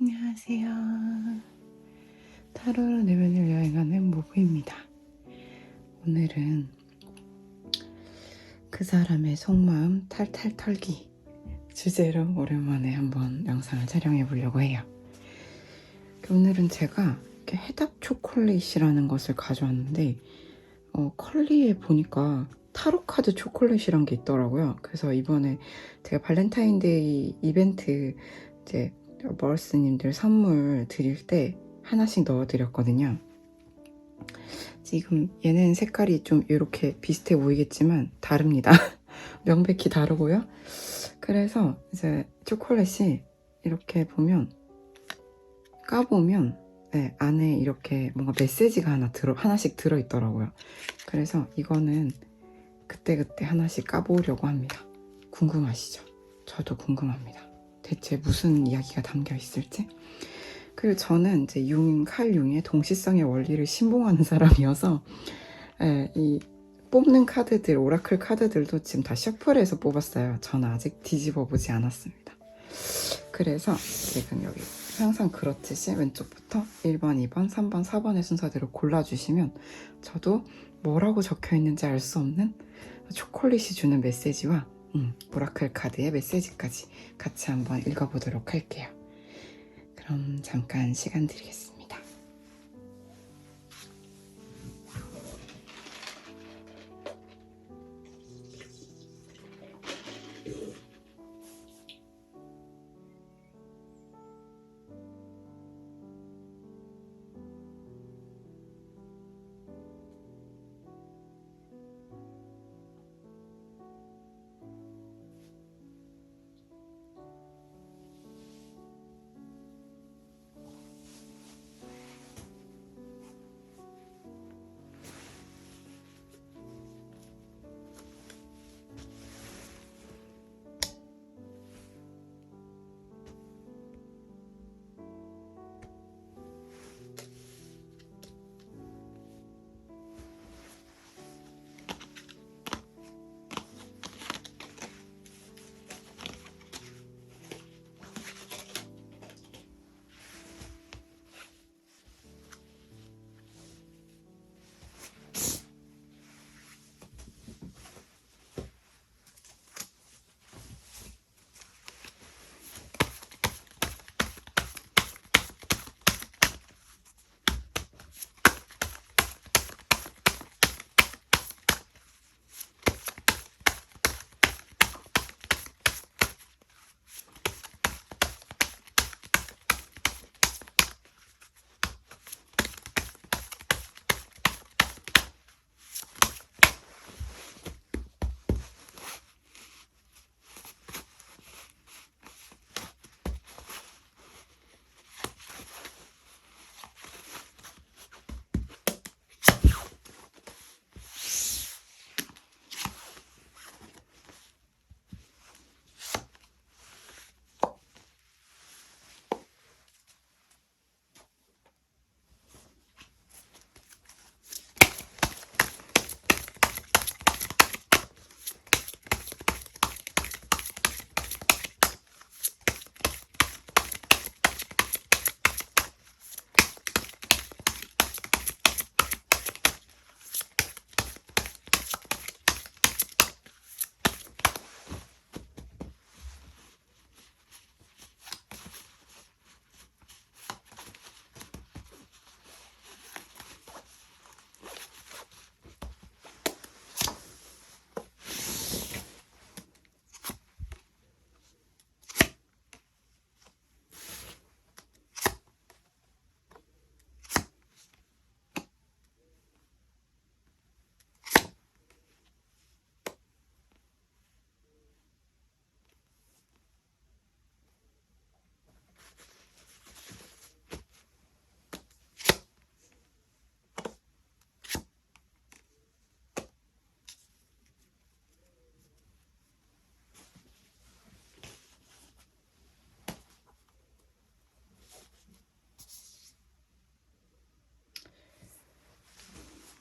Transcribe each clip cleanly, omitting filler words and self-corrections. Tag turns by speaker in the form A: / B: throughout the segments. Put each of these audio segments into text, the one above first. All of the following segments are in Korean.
A: 안녕하세요. 타로로 내면을 여행하는 모부입니다. 오늘은 그 사람의 속마음 탈탈 털기 주제로 오랜만에 한번 영상을 촬영해 보려고 해요. 오늘은 제가 이렇게 해답 초콜릿이라는 것을 가져왔는데 컬리에 보니까 타로 카드 초콜릿이란 게 있더라고요. 그래서 이번에 제가 발렌타인데이 이벤트 이제 머스님들 선물 드릴 때 하나씩 넣어드렸거든요. 지금 얘는 색깔이 좀 이렇게 비슷해 보이겠지만 다릅니다. 명백히 다르고요. 그래서 이제 초콜릿이 이렇게 보면 까보면 네, 안에 이렇게 뭔가 메시지가 하나씩 들어있더라고요. 그래서 이거는 그때그때 하나씩 까보려고 합니다. 궁금하시죠? 저도 궁금합니다. 대체 무슨 이야기가 담겨 있을지? 그리고 저는 이제 칼 융의 동시성의 원리를 신봉하는 사람이어서 이 뽑는 카드들, 오라클 카드들도 지금 다 셔플해서 뽑았어요. 저는 아직 뒤집어 보지 않았습니다. 그래서 지금 여기 항상 그렇듯이 왼쪽부터 1번, 2번, 3번, 4번의 순서대로 골라주시면 저도 뭐라고 적혀 있는지 알 수 없는 초콜릿이 주는 메시지와 오라클 카드의 메시지까지 같이 한번 읽어보도록 할게요. 그럼 잠깐 시간 드리겠습니다.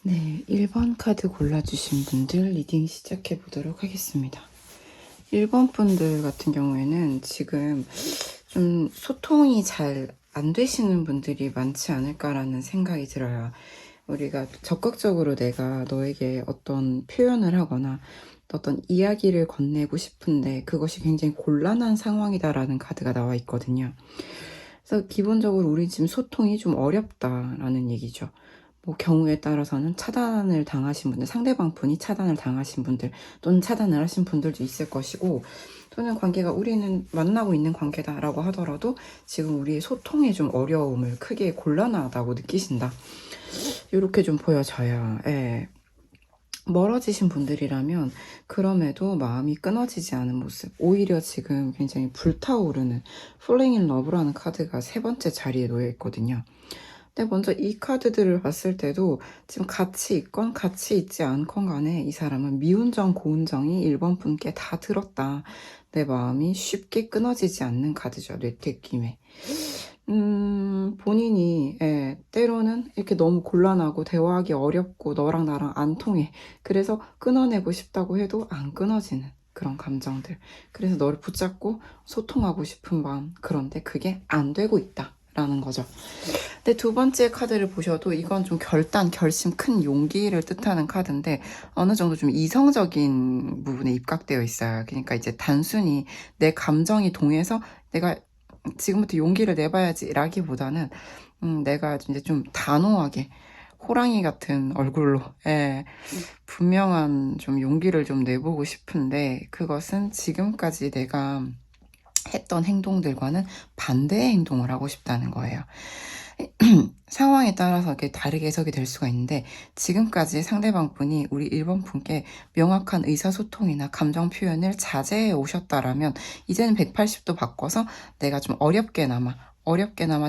A: 네, 1번 카드 골라주신 분들 리딩 시작해 보도록 하겠습니다. 1번 분들 같은 경우에는 지금 소통이 잘 안 되시는 분들이 많지 않을까라는 생각이 들어요. 우리가 적극적으로 내가 너에게 어떤 표현을 하거나 어떤 이야기를 건네고 싶은데 그것이 굉장히 곤란한 상황이다라는 카드가 나와 있거든요. 그래서 기본적으로 우리 지금 소통이 좀 어렵다라는 얘기죠. 뭐 경우에 따라서는 차단을 당하신 분들, 상대방 분이 차단을 당하신 분들 또는 차단을 하신 분들도 있을 것이고, 또는 관계가 우리는 만나고 있는 관계다라고 하더라도 지금 우리의 소통에 좀 어려움을 크게 곤란하다고 느끼신다. 이렇게 좀 보여져요. 예. 멀어지신 분들이라면 그럼에도 마음이 끊어지지 않은 모습, 오히려 지금 굉장히 불타오르는 Falling in Love라는 카드가 세 번째 자리에 놓여 있거든요. 근데 먼저 이 카드들을 봤을 때도 지금 같이 있건 같이 있지 않건 간에 이 사람은 미운정 고운정이 1번 분께 다 들었다. 내 마음이 쉽게 끊어지지 않는 카드죠. 뇌퇴김에. 본인이 때로는 이렇게 너무 곤란하고 대화하기 어렵고 너랑 나랑 안 통해. 그래서 끊어내고 싶다고 해도 안 끊어지는 그런 감정들. 그래서 너를 붙잡고 소통하고 싶은 마음. 그런데 그게 안 되고 있다. 라는 거죠. 근데 두 번째 카드를 보셔도 이건 좀 결단, 결심, 큰 용기를 뜻하는 카드인데 어느 정도 좀 이성적인 부분에 입각되어 있어요. 그러니까 이제 단순히 내 감정이 동해서 내가 지금부터 용기를 내봐야지 라기보다는 내가 이제 좀 단호하게 호랑이 같은 얼굴로 분명한 좀 용기를 좀 내보고 싶은데 그것은 지금까지 내가 했던 행동들과는 반대의 행동을 하고 싶다는 거예요. 상황에 따라서 이렇게 다르게 해석이 될 수가 있는데 지금까지 상대방 분이 우리 1번 분께 명확한 의사소통이나 감정 표현을 자제해 오셨다라면 이제는 180도 바꿔서 내가 좀 어렵게나마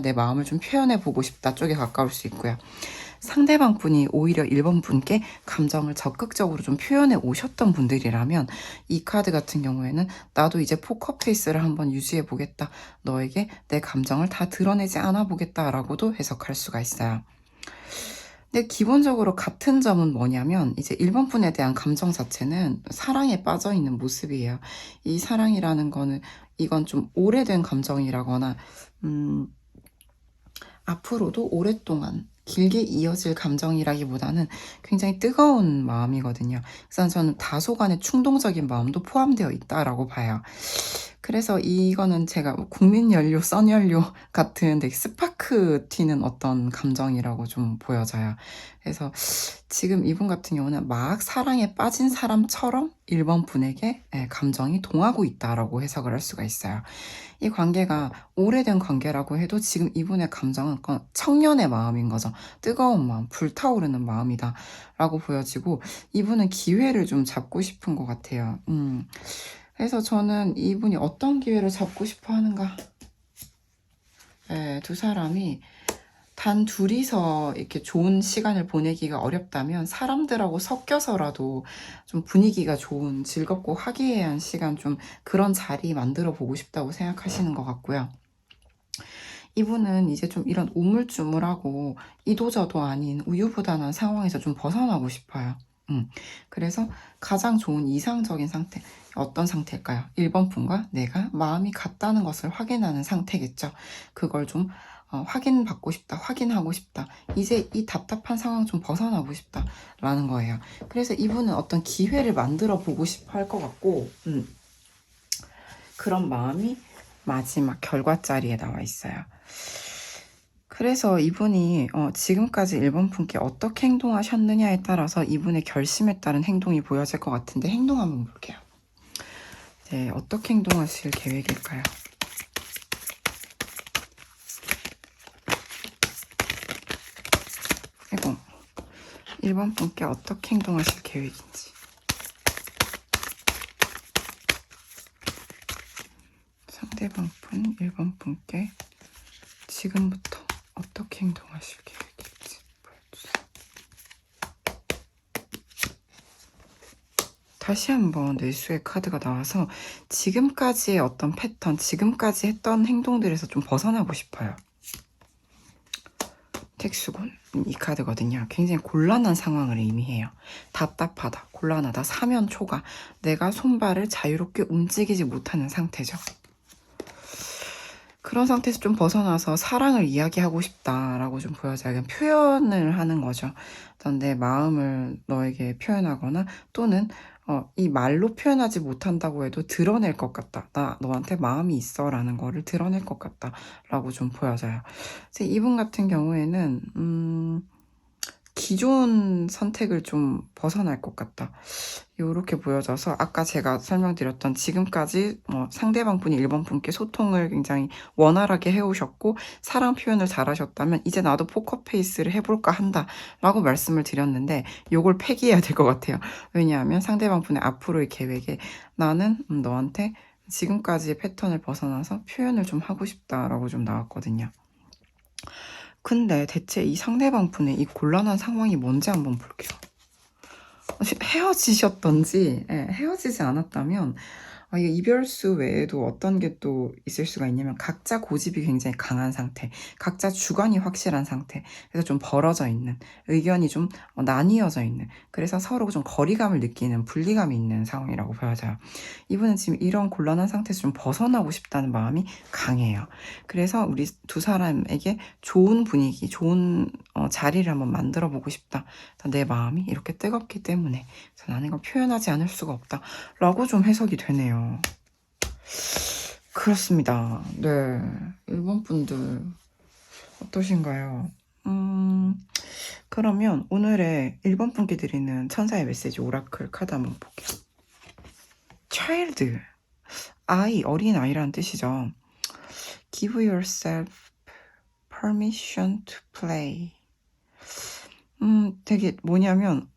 A: 내 마음을 좀 표현해 보고 싶다 쪽에 가까울 수 있고요. 상대방 분이 오히려 1번 분께 감정을 적극적으로 좀 표현해 오셨던 분들이라면 이 카드 같은 경우에는 나도 이제 포커페이스를 한번 유지해 보겠다. 너에게 내 감정을 다 드러내지 않아 보겠다 라고도 해석할 수가 있어요. 근데 기본적으로 같은 점은 뭐냐면 이제 1번 분에 대한 감정 자체는 사랑에 빠져 있는 모습이에요. 이 사랑이라는 거는 이건 좀 오래된 감정이라거나 앞으로도 오랫동안 길게 이어질 감정이라기보다는 굉장히 뜨거운 마음이거든요. 그래서 저는 다소간의 충동적인 마음도 포함되어 있다라고 봐요. 그래서 이거는 제가 국민연료, 썬연료 같은 되게 스파크 튀는 어떤 감정이라고 좀 보여져요. 그래서 지금 이분 같은 경우는 막 사랑에 빠진 사람처럼 1번 분에게 감정이 동하고 있다라고 해석을 할 수가 있어요. 이 관계가 오래된 관계라고 해도 지금 이분의 감정은 청년의 마음인 거죠. 뜨거운 마음, 불타오르는 마음이다 라고 보여지고 이분은 기회를 좀 잡고 싶은 것 같아요. 그래서 저는 이분이 어떤 기회를 잡고 싶어 하는가. 두 사람이 단 둘이서 이렇게 좋은 시간을 보내기가 어렵다면 사람들하고 섞여서라도 좀 분위기가 좋은 즐겁고 화기애애한 시간 좀 그런 자리 만들어 보고 싶다고 생각하시는 것 같고요. 이분은 이제 좀 이런 우물쭈물하고 이도저도 아닌 우유부단한 상황에서 좀 벗어나고 싶어요. 그래서 가장 좋은 이상적인 상태 어떤 상태일까요? 1번 분과 내가 마음이 같다는 것을 확인하는 상태겠죠. 그걸 좀 확인받고 싶다, 확인하고 싶다. 이제 이 답답한 상황 좀 벗어나고 싶다 라는 거예요. 그래서 이분은 어떤 기회를 만들어 보고 싶어 할 것 같고 그런 마음이 마지막 결과 자리에 나와 있어요. 그래서 이분이 지금까지 1번 분께 어떻게 행동하셨느냐에 따라서 이분의 결심에 따른 행동이 보여질 것 같은데 행동 한번 볼게요. 네, 어떻게 행동하실 계획일까요? 아이고, 1번 분께 어떻게 행동하실 계획인지. 상대방 분, 1번 분께 지금부터 어떻게 행동하실 계획일지 보여주세요. 다시 한번 뇌수의 카드가 나와서 지금까지의 어떤 패턴, 지금까지 했던 행동들에서 좀 벗어나고 싶어요. 택수군 이 카드거든요. 굉장히 곤란한 상황을 의미해요. 답답하다, 곤란하다, 사면 초가, 내가 손발을 자유롭게 움직이지 못하는 상태죠. 그런 상태에서 좀 벗어나서 사랑을 이야기하고 싶다라고 좀 보여져요. 그냥 표현을 하는 거죠. 어떤 내 마음을 너에게 표현하거나 또는 이 말로 표현하지 못한다고 해도 드러낼 것 같다. 나 너한테 마음이 있어 라는 거를 드러낼 것 같다 라고 좀 보여져요. 그래서 이분 같은 경우에는 기존 선택을 좀 벗어날 것 같다. 요렇게 보여져서 아까 제가 설명드렸던 지금까지 상대방 분이 1번 분께 소통을 굉장히 원활하게 해오셨고 사랑 표현을 잘하셨다면 이제 나도 포커페이스를 해볼까 한다 라고 말씀을 드렸는데 요걸 폐기해야 될 것 같아요. 왜냐하면 상대방 분의 앞으로의 계획에 나는 너한테 지금까지의 패턴을 벗어나서 표현을 좀 하고 싶다라고 좀 나왔거든요. 근데 대체 이 상대방 분의 이 곤란한 상황이 뭔지 한번 볼게요. 헤어지셨던지 헤어지지 않았다면 이게 이별수 외에도 어떤 게 또 있을 수가 있냐면 각자 고집이 굉장히 강한 상태, 각자 주관이 확실한 상태, 그래서 좀 벌어져 있는, 의견이 좀 나뉘어져 있는, 그래서 서로 좀 거리감을 느끼는, 분리감이 있는 상황이라고 보여져요. 이분은 지금 이런 곤란한 상태에서 좀 벗어나고 싶다는 마음이 강해요. 그래서 우리 두 사람에게 좋은 분위기, 좋은 자리를 한번 만들어 보고 싶다. 내 마음이 이렇게 뜨겁기 때문에 나는 이걸 표현하지 않을 수가 없다 라고 좀 해석이 되네요. 그렇습니다. 네, 일본 분들 어떠신가요? 그러면 오늘의 1번 분께 드리는 천사의 메시지 오라클 카드 한번 볼게요. child, 아이, 어린 아이라는 뜻이죠. give yourself permission to play. 되게 뭐냐면,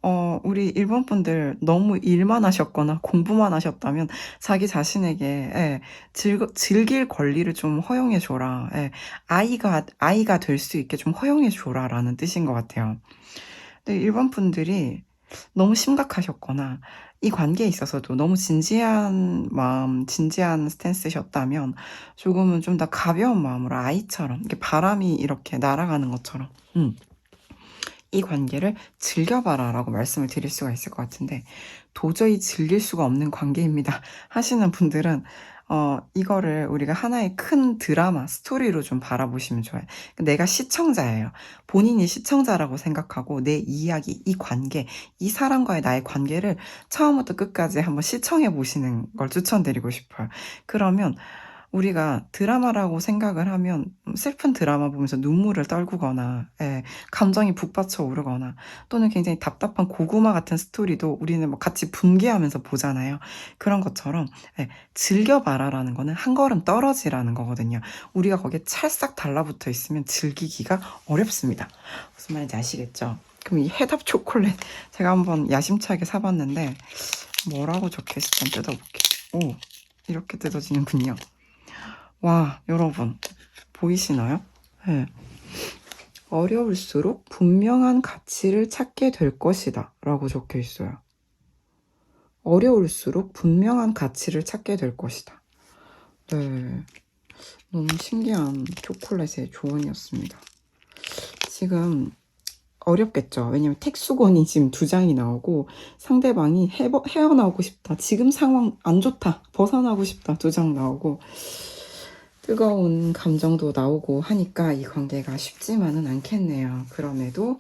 A: 우리 일본 분들 너무 일만 하셨거나 공부만 하셨다면 자기 자신에게 즐길 권리를 좀 허용해줘라. 아이가 될 수 있게 좀 허용해줘라 라는 뜻인 것 같아요. 근데 일본 분들이 너무 심각하셨거나 이 관계에 있어서도 너무 진지한 마음, 진지한 스탠스셨다면 조금은 좀 더 가벼운 마음으로 아이처럼 이렇게 바람이 이렇게 날아가는 것처럼 이 관계를 즐겨봐라 라고 말씀을 드릴 수가 있을 것 같은데 도저히 즐길 수가 없는 관계입니다 하시는 분들은 이거를 우리가 하나의 큰 드라마, 스토리로 좀 바라보시면 좋아요. 내가 시청자예요. 본인이 시청자라고 생각하고 내 이야기, 이 관계, 이 사람과의 나의 관계를 처음부터 끝까지 한번 시청해 보시는 걸 추천드리고 싶어요. 그러면 우리가 드라마라고 생각을 하면 슬픈 드라마 보면서 눈물을 떨구거나 감정이 북받쳐 오르거나 또는 굉장히 답답한 고구마 같은 스토리도 우리는 뭐 같이 분개하면서 보잖아요. 그런 것처럼 즐겨봐라라는 거는 한 걸음 떨어지라는 거거든요. 우리가 거기에 찰싹 달라붙어 있으면 즐기기가 어렵습니다. 무슨 말인지 아시겠죠? 그럼 이 해답 초콜릿 제가 한번 야심차게 사봤는데 뭐라고 적혀있을지 한번 뜯어볼게요. 오, 이렇게 뜯어지는군요. 와, 여러분 보이시나요? 네. 어려울수록 분명한 가치를 찾게 될 것이다 라고 적혀 있어요. 어려울수록 분명한 가치를 찾게 될 것이다. 네, 너무 신기한 초콜릿의 조언이었습니다. 지금 어렵겠죠. 왜냐면 택수건이 지금 2장이 나오고 상대방이 헤어나오고 싶다. 지금 상황 안 좋다. 벗어나고 싶다. 2장 나오고 뜨거운 감정도 나오고 하니까 이 관계가 쉽지만은 않겠네요. 그럼에도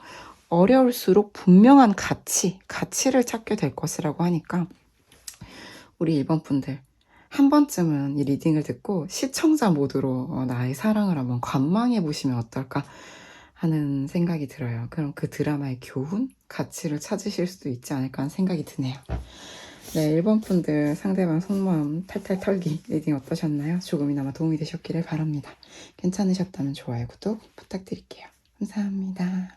A: 어려울수록 분명한 가치를 찾게 될 것이라고 하니까 우리 1번 분들 한 번쯤은 이 리딩을 듣고 시청자 모드로 나의 사랑을 한번 관망해 보시면 어떨까 하는 생각이 들어요. 그럼 그 드라마의 교훈, 가치를 찾으실 수도 있지 않을까 하는 생각이 드네요. 네, 1번 분들 상대방 속마음 탈탈 털기 리딩 어떠셨나요? 조금이나마 도움이 되셨기를 바랍니다. 괜찮으셨다면 좋아요, 구독 부탁드릴게요. 감사합니다.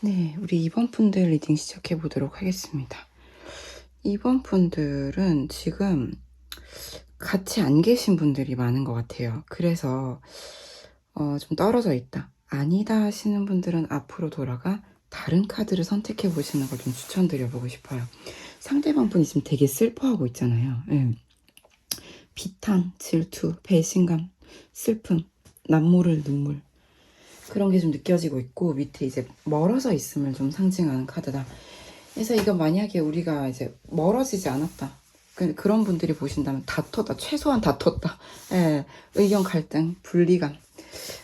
A: 네, 우리 2번 분들 리딩 시작해 보도록 하겠습니다. 2번 분들은 지금 같이 안 계신 분들이 많은 것 같아요. 그래서 좀 떨어져 있다, 아니다 하시는 분들은 앞으로 돌아가 다른 카드를 선택해 보시는 걸 좀 추천드려 보고 싶어요. 상대방 분이 지금 되게 슬퍼하고 있잖아요. 네. 비탄, 질투, 배신감, 슬픔, 남모를 눈물, 그런 게 좀 느껴지고 있고, 밑에 이제 멀어져 있음을 좀 상징하는 카드다. 그래서 이거 만약에 우리가 이제 멀어지지 않았다, 그런 분들이 보신다면 다퉜다, 최소한 다퉜다. 예, 의견 갈등, 분리감.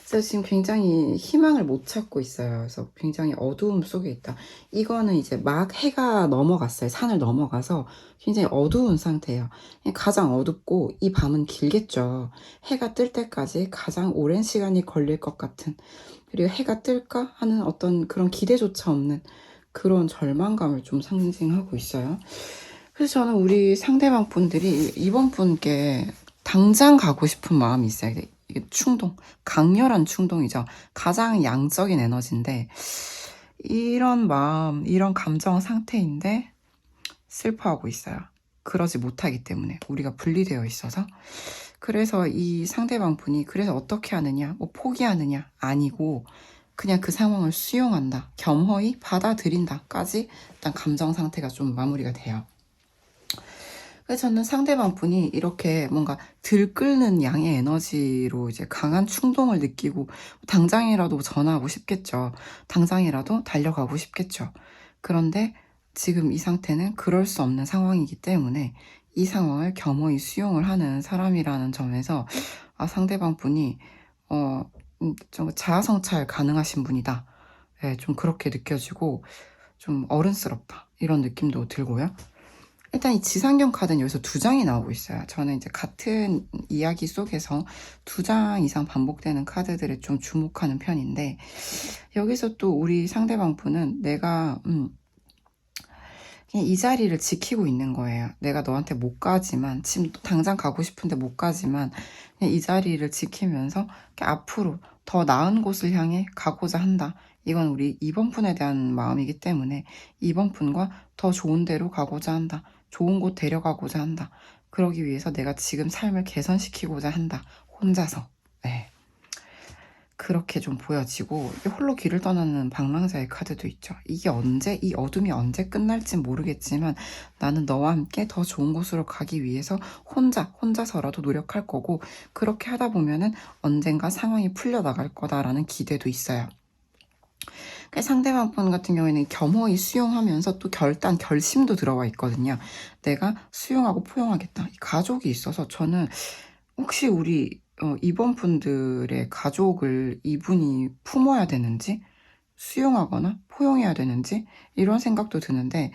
A: 그래서 지금 굉장히 희망을 못 찾고 있어요. 그래서 굉장히 어두움 속에 있다. 이거는 이제 막 해가 넘어갔어요. 산을 넘어가서 굉장히 어두운 상태예요. 가장 어둡고 이 밤은 길겠죠. 해가 뜰 때까지 가장 오랜 시간이 걸릴 것 같은, 그리고 해가 뜰까 하는 어떤 그런 기대조차 없는 그런 절망감을 좀 상징하고 있어요. 그래서 저는 우리 상대방 분들이 이번 분께 당장 가고 싶은 마음이 있어요. 이게 충동, 강렬한 충동이죠. 가장 양적인 에너지인데, 이런 마음, 이런 감정 상태인데 슬퍼하고 있어요. 그러지 못하기 때문에, 우리가 분리되어 있어서. 그래서 이 상대방 분이 그래서 어떻게 하느냐, 뭐 포기하느냐 아니고 그냥 그 상황을 수용한다, 겸허히 받아들인다까지 일단 감정 상태가 좀 마무리가 돼요. 그래서 저는 상대방 분이 이렇게 뭔가 들끓는 양의 에너지로 이제 강한 충동을 느끼고 당장이라도 전화하고 싶겠죠. 당장이라도 달려가고 싶겠죠. 그런데 지금 이 상태는 그럴 수 없는 상황이기 때문에 이 상황을 겸허히 수용을 하는 사람이라는 점에서 상대방 분이 좀 자아성찰 가능하신 분이다. 네, 좀 그렇게 느껴지고 좀 어른스럽다, 이런 느낌도 들고요. 일단 이 지상경 카드는 여기서 2장이 나오고 있어요. 저는 이제 같은 이야기 속에서 2장 이상 반복되는 카드들에 좀 주목하는 편인데, 여기서 또 우리 상대방 분은 내가 그냥 이 자리를 지키고 있는 거예요. 내가 너한테 못 가지만, 지금 당장 가고 싶은데 못 가지만 그냥 이 자리를 지키면서 앞으로 더 나은 곳을 향해 가고자 한다. 이건 우리 2번 분에 대한 마음이기 때문에 2번 분과 더 좋은 데로 가고자 한다. 좋은 곳 데려가고자 한다. 그러기 위해서 내가 지금 삶을 개선시키고자 한다. 혼자서. 네. 그렇게 좀 보여지고, 홀로 길을 떠나는 방랑자의 카드도 있죠. 이게 이 어둠이 언제 끝날지 모르겠지만 나는 너와 함께 더 좋은 곳으로 가기 위해서 혼자서라도 노력할 거고, 그렇게 하다 보면은 언젠가 상황이 풀려나갈 거다라는 기대도 있어요. 상대방 분 같은 경우에는 겸허히 수용하면서 또 결심도 들어와 있거든요. 내가 수용하고 포용하겠다. 가족이 있어서 저는 혹시 우리 2번 분들의 가족을 이분이 품어야 되는지, 수용하거나 포용해야 되는지, 이런 생각도 드는데,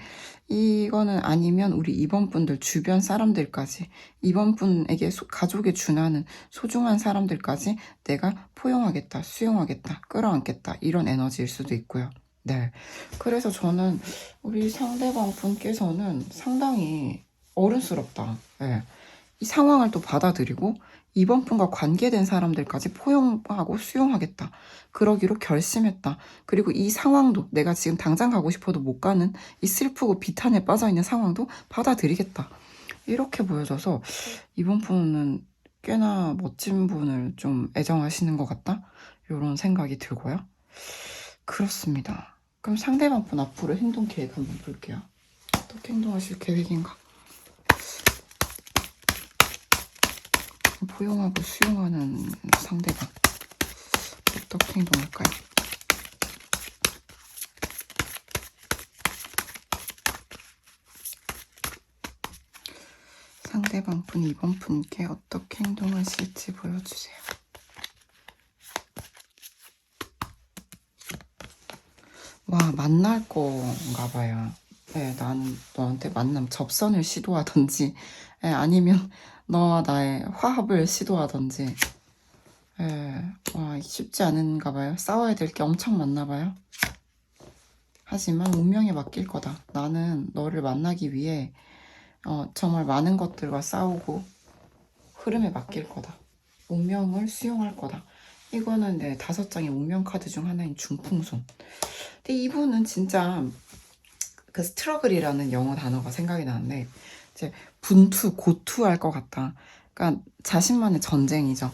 A: 이거는 아니면 우리 2번 분들 주변 사람들까지, 2번 분에게 가족에 준하는 소중한 사람들까지 내가 포용하겠다, 수용하겠다, 끌어안겠다, 이런 에너지일 수도 있고요. 네. 그래서 저는 우리 상대방 분께서는 상당히 어른스럽다. 네. 이 상황을 또 받아들이고 2번 분과 관계된 사람들까지 포용하고 수용하겠다, 그러기로 결심했다. 그리고 이 상황도, 내가 지금 당장 가고 싶어도 못 가는 이 슬프고 비탄에 빠져있는 상황도 받아들이겠다, 이렇게 보여져서 2번 분은 꽤나 멋진 분을 좀 애정하시는 것 같다, 이런 생각이 들고요. 그렇습니다. 그럼 상대방 분 앞으로 행동 계획 한번 볼게요. 어떻게 행동하실 계획인가? 포용하고 수용하는 상대방 어떻게 행동할까요? 상대방 분 2번 분께 어떻게 행동하실지 보여주세요. 와, 만날 건가 봐요. 네, 나는 너한테 만남 접선을 시도하던지, 네, 아니면 너와 나의 화합을 시도하던지. 네, 와, 쉽지 않은가 봐요. 싸워야 될 게 엄청 많나 봐요. 하지만 운명에 맡길 거다. 나는 너를 만나기 위해 정말 많은 것들과 싸우고 흐름에 맡길 거다. 운명을 수용할 거다. 이거는 내 5장의 운명 카드 중 하나인 중풍손. 근데 이분은 진짜 그 스트러글이라는 영어 단어가 생각이 나는데 이제 분투, 고투할 것 같다. 그러니까 자신만의 전쟁이죠.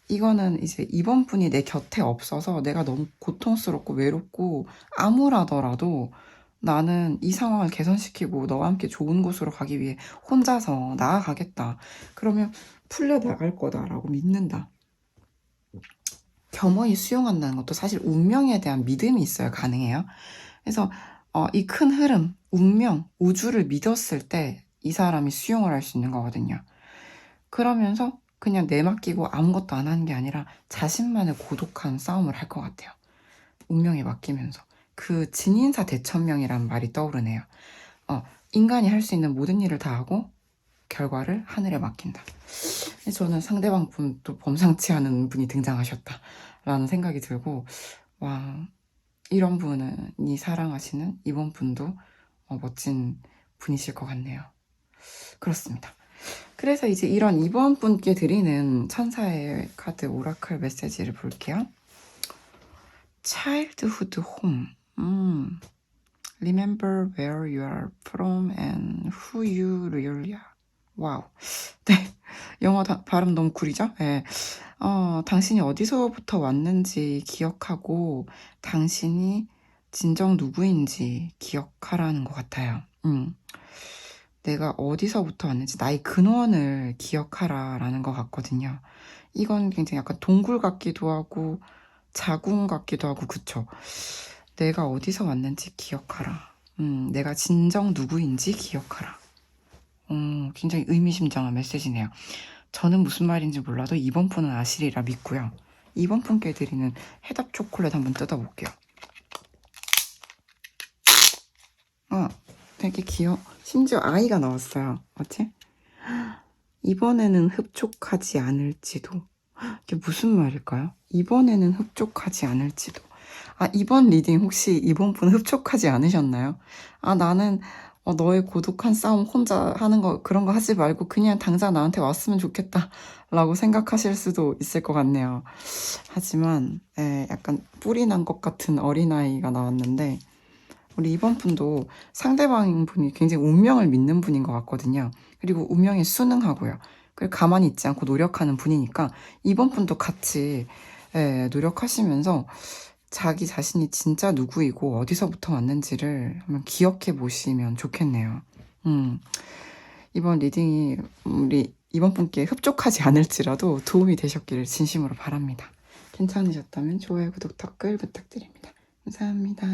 A: 이거는 이제 이번 분이 내 곁에 없어서 내가 너무 고통스럽고 외롭고 암울하더라도 나는 이 상황을 개선시키고 너와 함께 좋은 곳으로 가기 위해 혼자서 나아가겠다. 그러면 풀려나갈 거다라고 믿는다. 겸허히 수용한다는 것도 사실 운명에 대한 믿음이 있어야 가능해요. 그래서 이 큰 흐름, 운명, 우주를 믿었을 때 이 사람이 수용을 할 수 있는 거거든요. 그러면서 그냥 내맡기고 아무것도 안 하는 게 아니라 자신만의 고독한 싸움을 할 것 같아요. 운명에 맡기면서. 그 진인사 대천명이라는 말이 떠오르네요. 인간이 할 수 있는 모든 일을 다 하고 결과를 하늘에 맡긴다. 저는 상대방 분 또 범상치 않은 분이 등장하셨다라는 생각이 들고, 와, 이런 분이 사랑하시는 이번 분도 멋진 분이실 것 같네요. 그렇습니다. 그래서 이제 이런 이번 분께 드리는 천사의 카드 오라클 메시지를 볼게요. Childhood home. Remember where you are from and who you really are. 와우. 네. 영어 발음 너무 구리죠? 네. 당신이 어디서부터 왔는지 기억하고 당신이 진정 누구인지 기억하라는 것 같아요. 내가 어디서부터 왔는지 나의 근원을 기억하라라는 것 같거든요. 이건 굉장히 약간 동굴 같기도 하고 자궁 같기도 하고 그쵸? 내가 어디서 왔는지 기억하라. 내가 진정 누구인지 기억하라. 굉장히 의미심장한 메시지네요. 저는 무슨 말인지 몰라도 이번 분은 아시리라 믿고요. 이번 분께 드리는 해답 초콜릿 한번 뜯어볼게요. 되게 심지어 아이가 나왔어요. 맞지? 이번에는 흡족하지 않을지도. 이게 무슨 말일까요? 이번에는 흡족하지 않을지도. 이번 리딩 혹시 이번 분 흡족하지 않으셨나요? 나는 너의 고독한 싸움 혼자 하는 거 그런 거 하지 말고 그냥 당장 나한테 왔으면 좋겠다 라고 생각하실 수도 있을 것 같네요. 하지만 약간 뿔이 난 것 같은 어린아이가 나왔는데 우리 이번 분도 상대방 분이 굉장히 운명을 믿는 분인 것 같거든요. 그리고 운명에 순응하고요. 그리고 가만히 있지 않고 노력하는 분이니까 이번 분도 같이 노력하시면서 자기 자신이 진짜 누구이고 어디서부터 왔는지를 한번 기억해 보시면 좋겠네요. 이번 리딩이 우리 이번 분께 흡족하지 않을지라도 도움이 되셨기를 진심으로 바랍니다. 괜찮으셨다면 좋아요, 구독, 댓글 부탁드립니다. 감사합니다.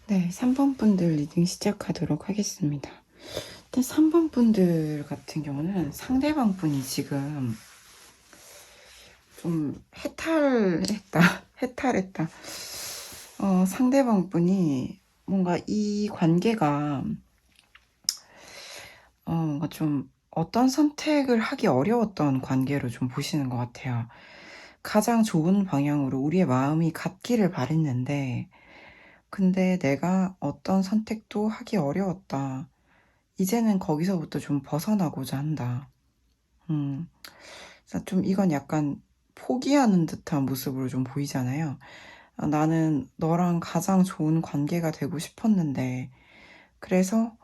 A: 네, 3번 분들 리딩 시작하도록 하겠습니다. 일단 3번 분들 같은 경우는 상대방 분이 지금 좀 해탈했다. 상대방 분이 뭔가 이 관계가 뭔가 좀 어떤 선택을 하기 어려웠던 관계로 좀 보시는 것 같아요. 가장 좋은 방향으로 우리의 마음이 같기를 바랬는데, 근데 내가 어떤 선택도 하기 어려웠다. 이제는 거기서부터 좀 벗어나고자 한다. 그래서 좀 이건 약간 포기하는 듯한 모습으로 좀 보이잖아요. 나는 너랑 가장 좋은 관계가 되고 싶었는데, 그래서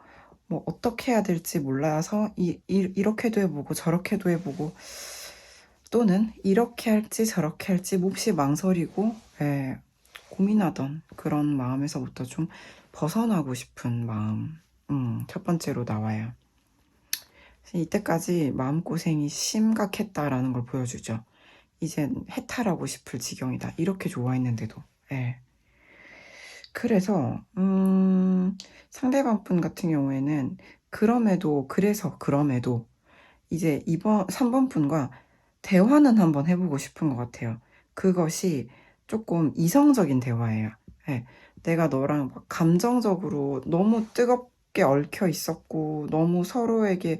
A: 뭐 어떻게 해야 될지 몰라서 이렇게도 해보고 저렇게도 해보고, 또는 이렇게 할지 저렇게 할지 몹시 망설이고 고민하던 그런 마음에서부터 좀 벗어나고 싶은 마음, 첫 번째로 나와요. 이때까지 마음고생이 심각했다라는 걸 보여주죠. 이젠 해탈하고 싶을 지경이다. 이렇게 좋아했는데도. 그래서 상대방 분 같은 경우에는 그럼에도 이제 3번 분과 대화는 한번 해보고 싶은 것 같아요. 그것이 조금 이성적인 대화예요. 내가 너랑 막 감정적으로 너무 뜨겁게 얽혀 있었고, 너무 서로에게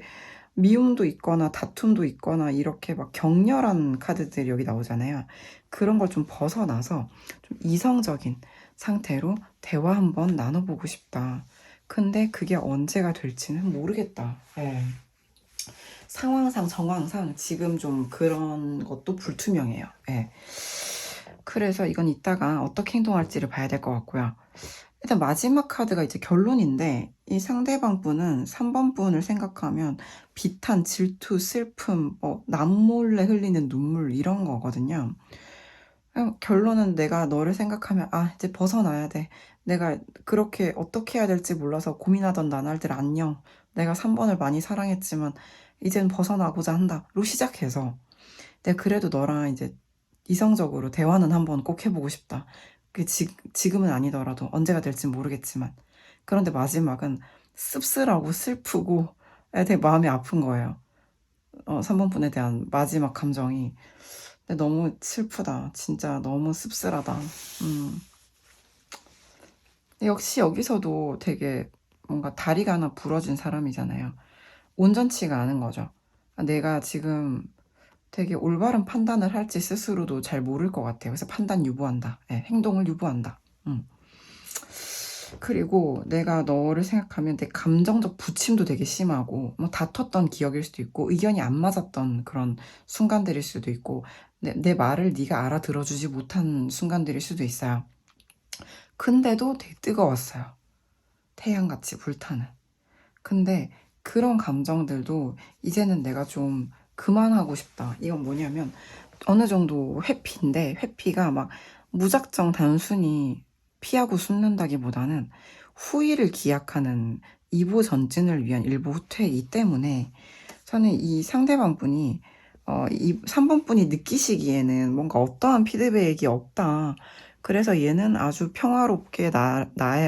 A: 미움도 있거나 다툼도 있거나 이렇게 막 격렬한 카드들이 여기 나오잖아요. 그런 걸 좀 벗어나서 좀 이성적인 상태로 대화 한번 나눠보고 싶다. 근데 그게 언제가 될지는 모르겠다. 상황상 정황상 지금 좀 그런 것도 불투명해요. 그래서 이건 이따가 어떻게 행동할지를 봐야 될 것 같고요. 일단 마지막 카드가 이제 결론인데, 이 상대방 분은 3번 분을 생각하면 비탄, 질투, 슬픔, 남몰래 흘리는 눈물 이런 거거든요. 결론은 내가 너를 생각하면 이제 벗어나야 돼. 내가 그렇게 어떻게 해야 될지 몰라서 고민하던 나날들 안녕. 내가 3번을 많이 사랑했지만 이젠 벗어나고자 한다로 시작해서, 내가 그래도 너랑 이제 이성적으로 대화는 한번 꼭 해보고 싶다. 지금은 아니더라도 언제가 될진 모르겠지만. 그런데 마지막은 씁쓸하고 슬프고 되게 마음이 아픈 거예요. 3번 분에 대한 마지막 감정이. 근데 너무 슬프다. 진짜 너무 씁쓸하다. 역시 여기서도 되게 뭔가 다리가 하나 부러진 사람이잖아요. 온전치가 않은 거죠. 내가 지금 되게 올바른 판단을 할지 스스로도 잘 모를 것 같아요. 그래서 판단 유보한다. 행동을 유보한다. 그리고 내가 너를 생각하면 내 감정적 부침도 되게 심하고, 뭐 다퉜던 기억일 수도 있고, 의견이 안 맞았던 그런 순간들일 수도 있고, 내 말을 네가 알아들어주지 못한 순간들일 수도 있어요. 근데도 되게 뜨거웠어요. 태양같이 불타는. 근데 그런 감정들도 이제는 내가 좀 그만하고 싶다. 이건 뭐냐면 어느 정도 회피인데, 회피가 막 무작정 단순히 피하고 숨는다기보다는 후위를 기약하는 이보 전진을 위한 일부 후퇴이기 때문에, 저는 이 상대방 분이 이 3번 분이 느끼시기에는 뭔가 어떠한 피드백이 없다. 그래서 얘는 아주 평화롭게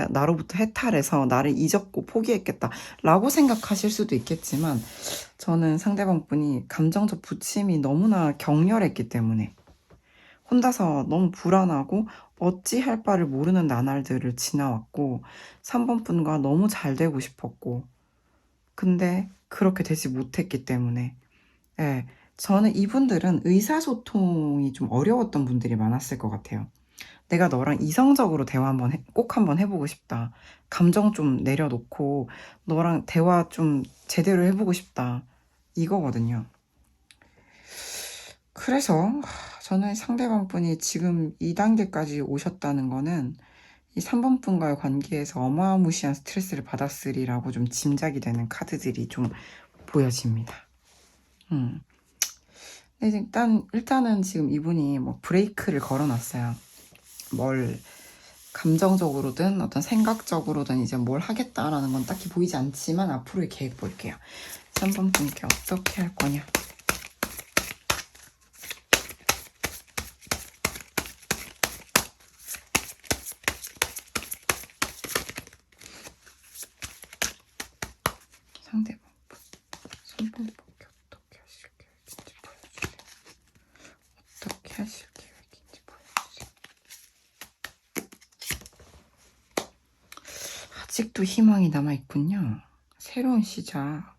A: 나로부터 해탈해서 나를 잊었고 포기했겠다 라고 생각하실 수도 있겠지만, 저는 상대방 분이 감정적 부침이 너무나 격렬했기 때문에, 혼자서 너무 불안하고 어찌할 바를 모르는 나날들을 지나왔고, 3번 분과 너무 잘 되고 싶었고, 근데 그렇게 되지 못했기 때문에, 저는 이분들은 의사소통이 좀 어려웠던 분들이 많았을 것 같아요. 내가 너랑 이성적으로 대화 꼭 한번 해보고 싶다. 감정 좀 내려놓고 너랑 대화 좀 제대로 해보고 싶다. 이거거든요. 그래서 저는 상대방 분이 지금 이 단계까지 오셨다는 거는 이 3번 분과의 관계에서 어마무시한 스트레스를 받았으리라고 좀 짐작이 되는 카드들이 좀 보여집니다. 근데 일단은 지금 이분이 뭐 브레이크를 걸어놨어요. 뭘 감정적으로든 어떤 생각적으로든 이제 뭘 하겠다라는 건 딱히 보이지 않지만 앞으로의 계획 볼게요. 3번 분께 어떻게 할 거냐. 상대방분 3번밖에 어떻게 하실 계획인지 보여주세요. 어떻게 하실 계획인지 보여주세요. 아직도 희망이 남아있군요. 새로운 시작.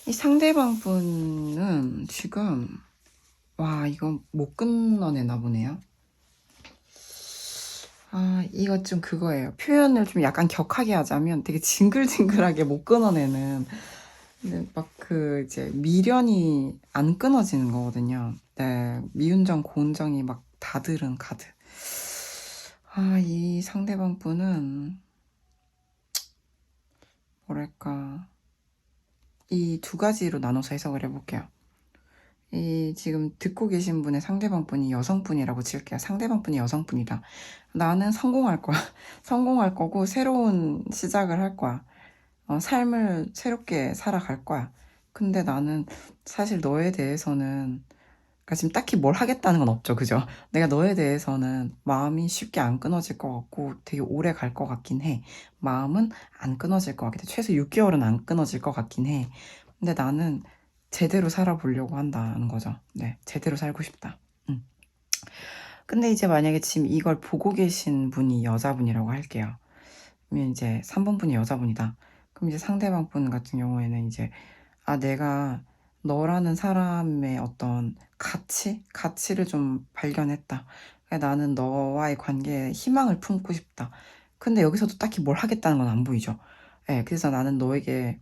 A: 이 상대방 분은 지금 이거 못 끊어내나 보네요. 이거 좀 그거예요. 표현을 좀 약간 격하게 하자면 되게 징글징글하게 못 끊어내는, 막 이제 미련이 안 끊어지는 거거든요. 네, 미운정, 고운정이 막 다 들은 카드. 이 상대방 분은 뭐랄까, 이 두 가지로 나눠서 해석을 해볼게요. 이 지금 듣고 계신 분의 상대방 분이 여성분이라고 칠게요. 상대방 분이 여성분이다. 나는 성공할 거야. 성공할 거고 새로운 시작을 할 거야. 삶을 새롭게 살아갈 거야. 근데 나는 사실 너에 대해서는, 그러니까 지금 딱히 뭘 하겠다는 건 없죠. 그죠? 내가 너에 대해서는 마음이 쉽게 안 끊어질 것 같고 되게 오래 갈 것 같긴 해. 마음은 안 끊어질 것 같긴 해. 최소 6개월은 안 끊어질 것 같긴 해. 근데 나는 제대로 살아보려고 한다는 거죠. 네, 제대로 살고 싶다. 근데 이제 만약에 지금 이걸 보고 계신 분이 여자분이라고 할게요. 그러면 이제 3번 분이 여자분이다. 그럼 이제 상대방 분 같은 경우에는 이제 내가 너라는 사람의 어떤 가치를 좀 발견했다. 그러니까 나는 너와의 관계에 희망을 품고 싶다. 근데 여기서도 딱히 뭘 하겠다는 건 안 보이죠. 네, 그래서 나는 너에게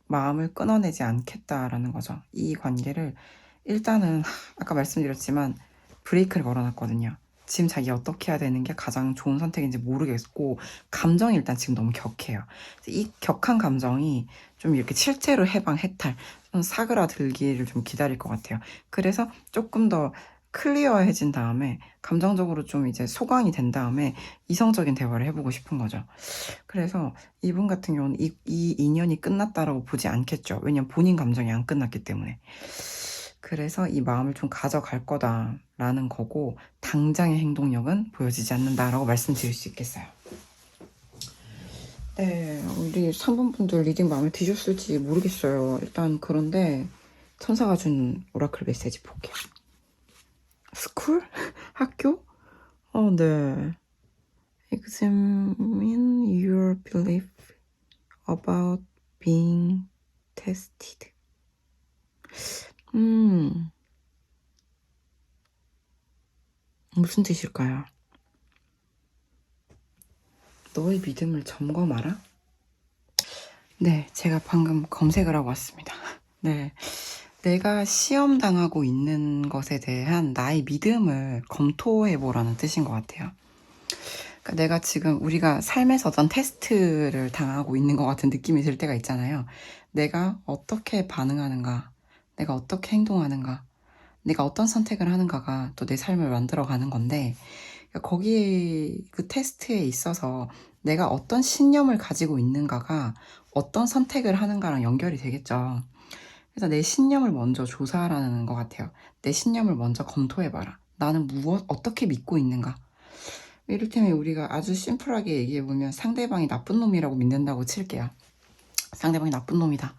A: 마음을 끊어내지 않겠다라는 거죠. 이 관계를 일단은 아까 말씀드렸지만 브레이크를 걸어놨거든요. 지금 자기 어떻게 해야 되는 게 가장 좋은 선택인지 모르겠고 감정이 일단 지금 너무 격해요. 이 격한 감정이 좀 이렇게 실제로 해방 해탈, 좀 사그라들기를 좀 기다릴 것 같아요. 그래서 조금 더 클리어해진 다음에 감정적으로 좀 이제 소강이 된 다음에 이성적인 대화를 해보고 싶은 거죠. 그래서 이분 같은 경우는 이 인연이 끝났다라고 보지 않겠죠. 왜냐면 본인 감정이 안 끝났기 때문에. 그래서 이 마음을 좀 가져갈 거다라는 거고 당장의 행동력은 보여지지 않는다라고 말씀드릴 수 있겠어요. 네, 우리 3번 분들 리딩 마음에 드셨을지 모르겠어요. 일단 그런데 천사가 준 오라클 메시지 볼게요. 스쿨? 학교? 네. Examine your belief about being tested. 무슨 뜻일까요? 너의 믿음을 점검하라? 네, 제가 방금 검색을 하고 왔습니다. 네, 내가 시험당하고 있는 것에 대한 나의 믿음을 검토해보라는 뜻인 것 같아요. 그러니까 내가 지금 우리가 삶에서 어떤 테스트를 당하고 있는 것 같은 느낌이 들 때가 있잖아요. 내가 어떻게 반응하는가, 내가 어떻게 행동하는가, 내가 어떤 선택을 하는가가 또 내 삶을 만들어가는 건데, 거기 그 테스트에 있어서 내가 어떤 신념을 가지고 있는가가 어떤 선택을 하는가랑 연결이 되겠죠. 그래서 내 신념을 먼저 조사하라는 것 같아요. 내 신념을 먼저 검토해봐라. 나는 어떻게 믿고 있는가. 이를테면 우리가 아주 심플하게 얘기해보면 상대방이 나쁜 놈이라고 믿는다고 칠게요. 상대방이 나쁜 놈이다.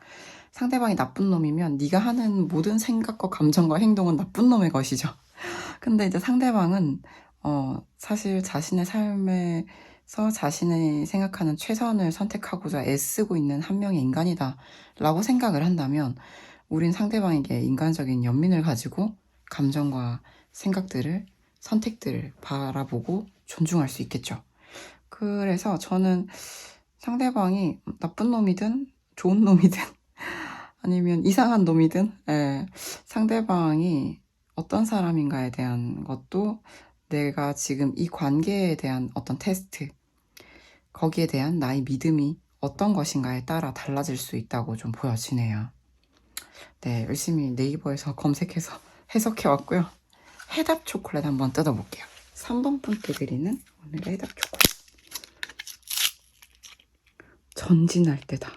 A: 상대방이 나쁜 놈이면 네가 하는 모든 생각과 감정과 행동은 나쁜 놈의 것이죠. 근데 이제 상대방은 사실 자신의 삶에서 자신이 생각하는 최선을 선택하고자 애쓰고 있는 한 명의 인간이다 라고 생각을 한다면 우린 상대방에게 인간적인 연민을 가지고 감정과 생각들을, 선택들을 바라보고 존중할 수 있겠죠. 그래서 저는 상대방이 나쁜 놈이든 좋은 놈이든 아니면 이상한 놈이든 상대방이 어떤 사람인가에 대한 것도 내가 지금 이 관계에 대한 어떤 테스트, 거기에 대한 나의 믿음이 어떤 것인가에 따라 달라질 수 있다고 좀 보여지네요. 네, 열심히 네이버에서 검색해서 해석해 왔고요. 해답 초콜릿 한번 뜯어볼게요. 3번 분께 드리는 오늘의 해답 초콜릿. 전진할 때다.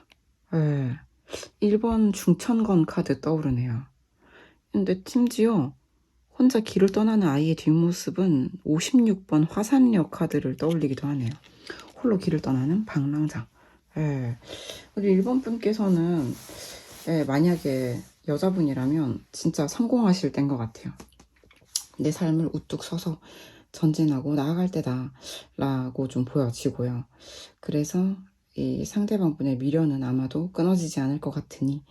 A: 1번 중천건 카드 떠오르네요. 근데 심지어 혼자 길을 떠나는 아이의 뒷모습은 56번 화산역 카드를 떠올리기도 하네요. 홀로 길을 떠나는 방랑자. 예. 우리 1번 분께서는 예, 만약에 여자분이라면 진짜 성공하실 때인 것 같아요. 내 삶을 우뚝 서서 전진하고 나아갈 때다 라고 좀 보여지고요. 그래서 이 상대방 분의 미련은 아마도 끊어지지 않을 것 같으니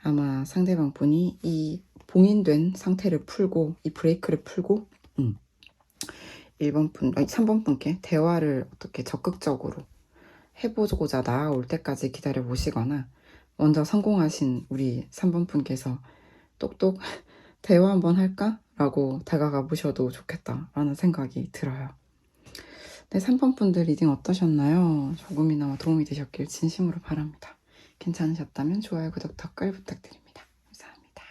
A: 아마 상대방 분이 이 봉인된 상태를 풀고 이 브레이크를 풀고 3번 분께 대화를 어떻게 적극적으로 해보고자 나아올 때까지 기다려 보시거나 먼저 성공하신 우리 3번 분께서 똑똑 대화 한번 할까? 라고 다가가 보셔도 좋겠다라는 생각이 들어요. 네, 3번 분들 리딩 어떠셨나요? 조금이나마 도움이 되셨길 진심으로 바랍니다. 괜찮으셨다면 좋아요, 구독, 댓글 부탁드립니다. 감사합니다.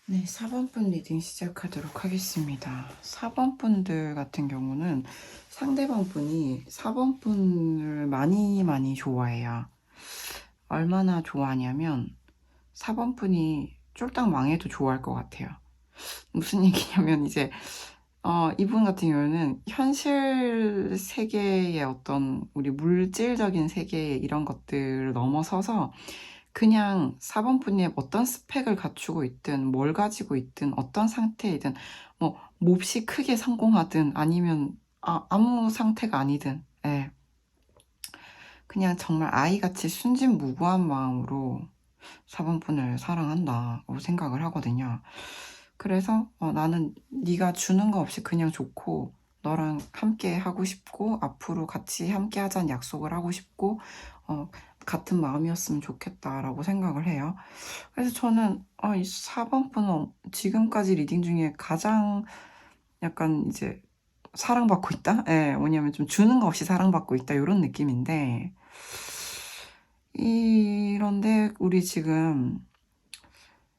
A: 네, 4번 분 리딩 시작하도록 하겠습니다. 4번 분들 같은 경우는 상대방 분이 4번 분을 많이 좋아해요. 얼마나 좋아하냐면 4번 분이 쫄딱 망해도 좋아할 것 같아요. 무슨 얘기냐면 이제 이분 같은 경우는 현실 세계의 어떤 우리 물질적인 세계의 이런 것들을 넘어서서 그냥 4번 분이 어떤 스펙을 갖추고 있든 뭘 가지고 있든 어떤 상태이든 뭐 몹시 크게 성공하든 아니면 아무 상태가 아니든 예. 그냥 정말 아이같이 순진무구한 마음으로 4번 분을 사랑한다고 생각을 하거든요. 그래서 나는 네가 주는 거 없이 그냥 좋고 너랑 함께 하고 싶고 앞으로 같이 함께 하자는 약속을 하고 싶고 같은 마음이었으면 좋겠다라고 생각을 해요. 그래서 저는 이 4번 분은 지금까지 리딩 중에 가장 약간 이제 사랑받고 있다? 예, 뭐냐면 좀 주는 거 없이 사랑받고 있다 이런 느낌인데 이런데 우리 지금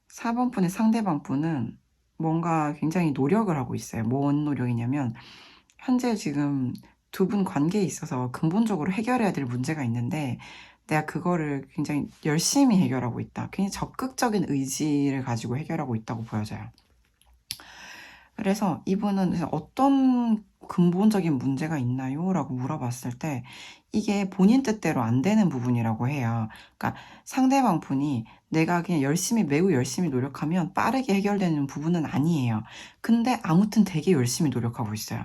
A: 4번 분의 상대방 분은 뭔가 굉장히 노력을 하고 있어요. 뭔 노력이냐면 현재 지금 두 분 관계에 있어서 근본적으로 해결해야 될 문제가 있는데 내가 그거를 굉장히 열심히 해결하고 있다. 굉장히 적극적인 의지를 가지고 해결하고 있다고 보여져요. 그래서 이분은 어떤 근본적인 문제가 있나요? 라고 물어봤을 때 이게 본인 뜻대로 안 되는 부분이라고 해요. 그러니까 상대방 분이 내가 그냥 매우 열심히 노력하면 빠르게 해결되는 부분은 아니에요. 근데 아무튼 되게 열심히 노력하고 있어요.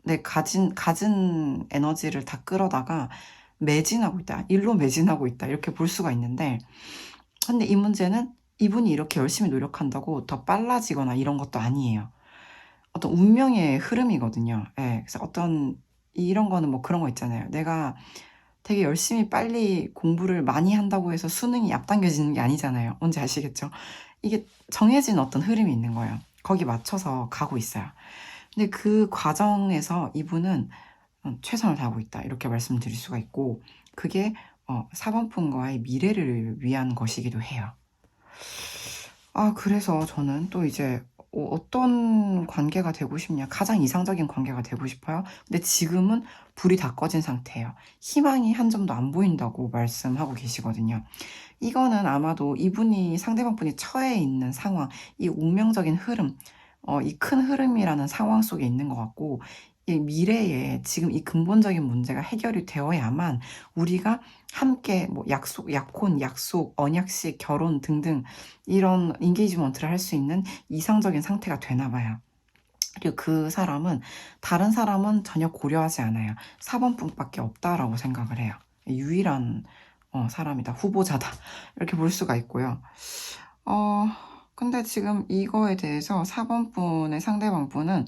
A: 내 가진 에너지를 다 끌어다가 매진하고 있다. 일로 매진하고 있다. 이렇게 볼 수가 있는데, 근데 이 문제는 이분이 이렇게 열심히 노력한다고 더 빨라지거나 이런 것도 아니에요. 어떤 운명의 흐름이거든요. 예, 그래서 이런 거는 뭐 그런 거 있잖아요. 내가 되게 열심히 빨리 공부를 많이 한다고 해서 수능이 앞당겨지는 게 아니잖아요. 뭔지 아시겠죠? 이게 정해진 어떤 흐름이 있는 거예요. 거기 맞춰서 가고 있어요. 근데 그 과정에서 이분은 최선을 다하고 있다. 이렇게 말씀드릴 수가 있고, 그게 사번분과의 미래를 위한 것이기도 해요. 그래서 저는 또 이제 어떤 관계가 되고 싶냐. 가장 이상적인 관계가 되고 싶어요. 근데 지금은 불이 다 꺼진 상태예요. 희망이 한 점도 안 보인다고 말씀하고 계시거든요. 이거는 아마도 이분이 상대방 분이 처해 있는 상황, 이 운명적인 흐름, 이 큰 흐름이라는 상황 속에 있는 것 같고, 이 미래에 지금 이 근본적인 문제가 해결이 되어야만 우리가 함께 뭐 약혼, 약속, 언약식, 결혼 등등 이런 인게이지먼트를 할 수 있는 이상적인 상태가 되나 봐요. 그리고 그 사람은 다른 사람은 전혀 고려하지 않아요. 4번뿐밖에 없다라고 생각을 해요. 유일한 사람이다, 후보자다 이렇게 볼 수가 있고요. 근데 지금 이거에 대해서 4번분의 상대방분은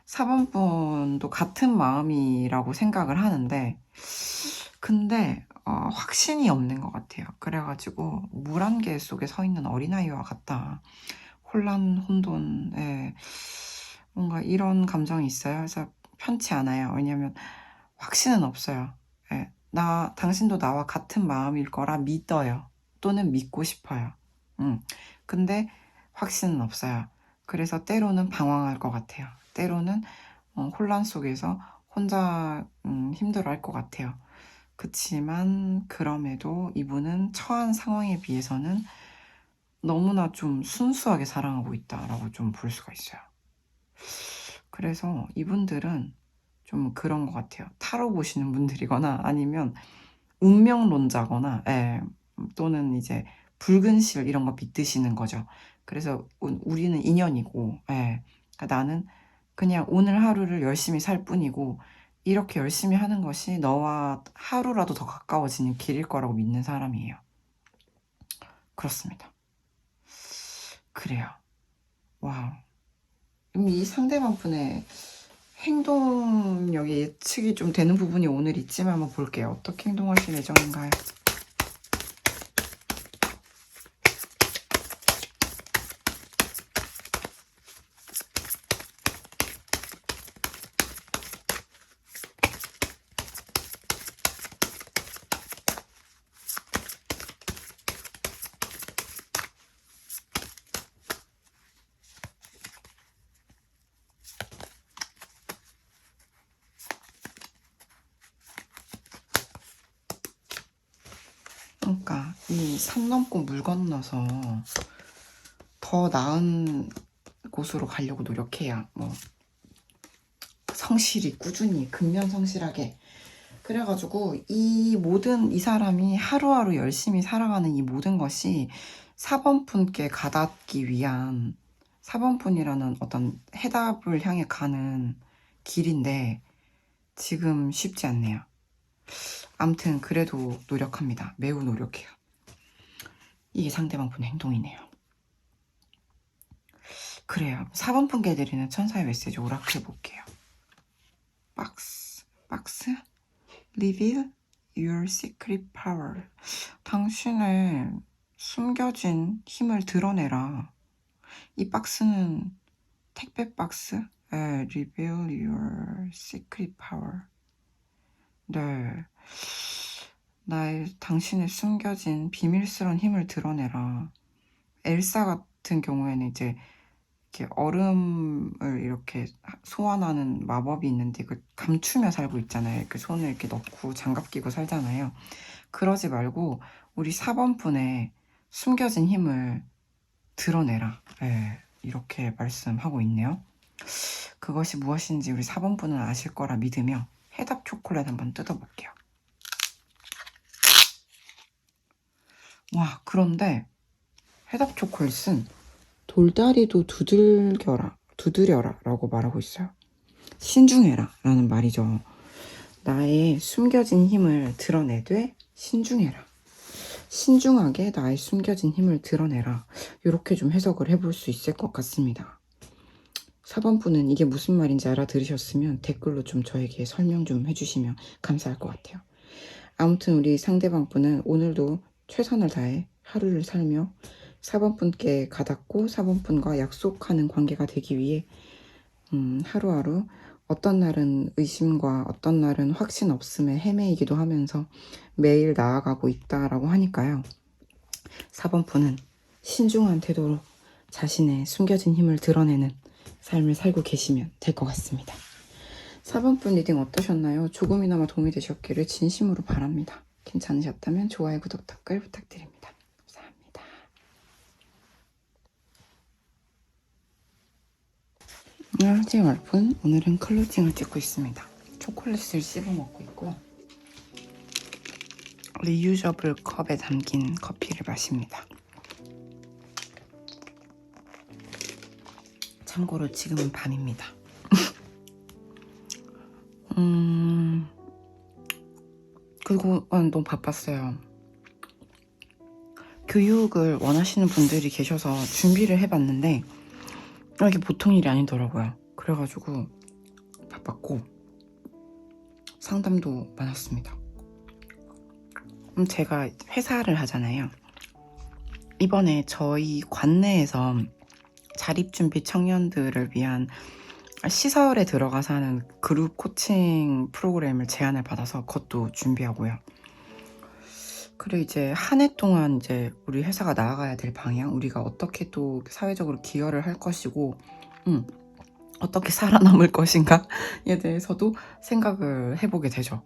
A: 4번분도 같은 마음이라고 생각을 하는데, 근데 확신이 없는 것 같아요. 그래가지고 물 한 개 속에 서 있는 어린아이와 같다. 혼란, 혼돈에 뭔가 이런 감정이 있어요. 그래서 편치 않아요. 왜냐면 확신은 없어요. 예, 당신도 나와 같은 마음일 거라 믿어요. 또는 믿고 싶어요. 근데 확신은 없어요. 그래서 때로는 방황할 것 같아요. 때로는 혼란 속에서 혼자 힘들어할 것 같아요. 그치만 그럼에도 이분은 처한 상황에 비해서는 너무나 좀 순수하게 사랑하고 있다라고 좀 볼 수가 있어요. 그래서 이분들은 좀 그런 것 같아요. 타로 보시는 분들이거나 아니면 운명론자거나, 또는 이제 붉은 실 이런 거 믿으시는 거죠. 그래서 우리는 인연이고, 그러니까 나는 그냥 오늘 하루를 열심히 살 뿐이고, 이렇게 열심히 하는 것이 너와 하루라도 더 가까워지는 길일 거라고 믿는 사람이에요. 그렇습니다. 그래요. 와우. 이 상대방 분의 행동력이 예측이 좀 되는 부분이 오늘 있지만 한번 볼게요. 어떻게 행동하실 예정인가요? 그러니까 이 산 넘고 물 건너서 더 나은 곳으로 가려고 노력해요. 뭐 성실히 꾸준히 근면성실하게. 그래가지고 이 사람이 하루하루 열심히 살아가는 이 모든 것이 4번분께 가닿기 위한 4번분이라는 어떤 해답을 향해 가는 길인데 지금 쉽지 않네요. 암튼 그래도 노력합니다. 매우 노력해요. 이게 상대방분의 행동이네요. 그래요. 4번분께 드리는 천사의 메시지 오라클 볼게요. 박스. Reveal your secret power. 당신의 숨겨진 힘을 드러내라. 이 박스는 택배 박스. Reveal your secret power. 네. 당신의 숨겨진 비밀스러운 힘을 드러내라. 엘사 같은 경우에는 이제 이렇게 얼음을 이렇게 소환하는 마법이 있는데 그 감추며 살고 있잖아요. 이렇게 손을 이렇게 넣고 장갑 끼고 살잖아요. 그러지 말고 우리 4번분의 숨겨진 힘을 드러내라. 이렇게 말씀하고 있네요. 그것이 무엇인지 우리 4번분은 아실 거라 믿으며 해답 초콜릿 한번 뜯어볼게요. 와, 그런데 해답 초콜릿은 돌다리도 두드려라 라고 말하고 있어요. 신중해라 라는 말이죠. 나의 숨겨진 힘을 드러내되 신중해라. 신중하게 나의 숨겨진 힘을 드러내라. 이렇게 좀 해석을 해볼 수 있을 것 같습니다. 4번 분은 이게 무슨 말인지 알아들으셨으면 댓글로 좀 저에게 설명 좀 해주시면 감사할 것 같아요. 아무튼 우리 상대방 분은 오늘도 최선을 다해 하루를 살며 4번 분께 가닿고 4번 분과 약속하는 관계가 되기 위해 하루하루 어떤 날은 의심과 어떤 날은 확신 없음에 헤매이기도 하면서 매일 나아가고 있다라고 하니까요. 4번 분은 신중한 태도로 자신의 숨겨진 힘을 드러내는 삶을 살고 계시면 될 것 같습니다. 4번 분 리딩 어떠셨나요? 조금이나마 도움이 되셨기를 진심으로 바랍니다. 괜찮으셨다면 좋아요, 구독, 댓글 부탁드립니다. 감사합니다. 안녕하세요 여러분. 오늘은 클로징을 찍고 있습니다. 초콜릿을 씹어 먹고 있고 리유저블 컵에 담긴 커피를 마십니다. 참고로 지금은 밤입니다. 그리고 너무 바빴어요. 교육을 원하시는 분들이 계셔서 준비를 해봤는데 이게 보통 일이 아니더라고요. 그래가지고 바빴고 상담도 많았습니다. 제가 회사를 하잖아요. 이번에 저희 관내에서 자립준비 청년들을 위한 시설에 들어가서 하는 그룹 코칭 프로그램을 제안을 받아서 그것도 준비하고요. 그리고 이제 한 해 동안 이제 우리 회사가 나아가야 될 방향, 우리가 어떻게 또 사회적으로 기여를 할 것이고, 어떻게 살아남을 것인가에 대해서도 생각을 해보게 되죠.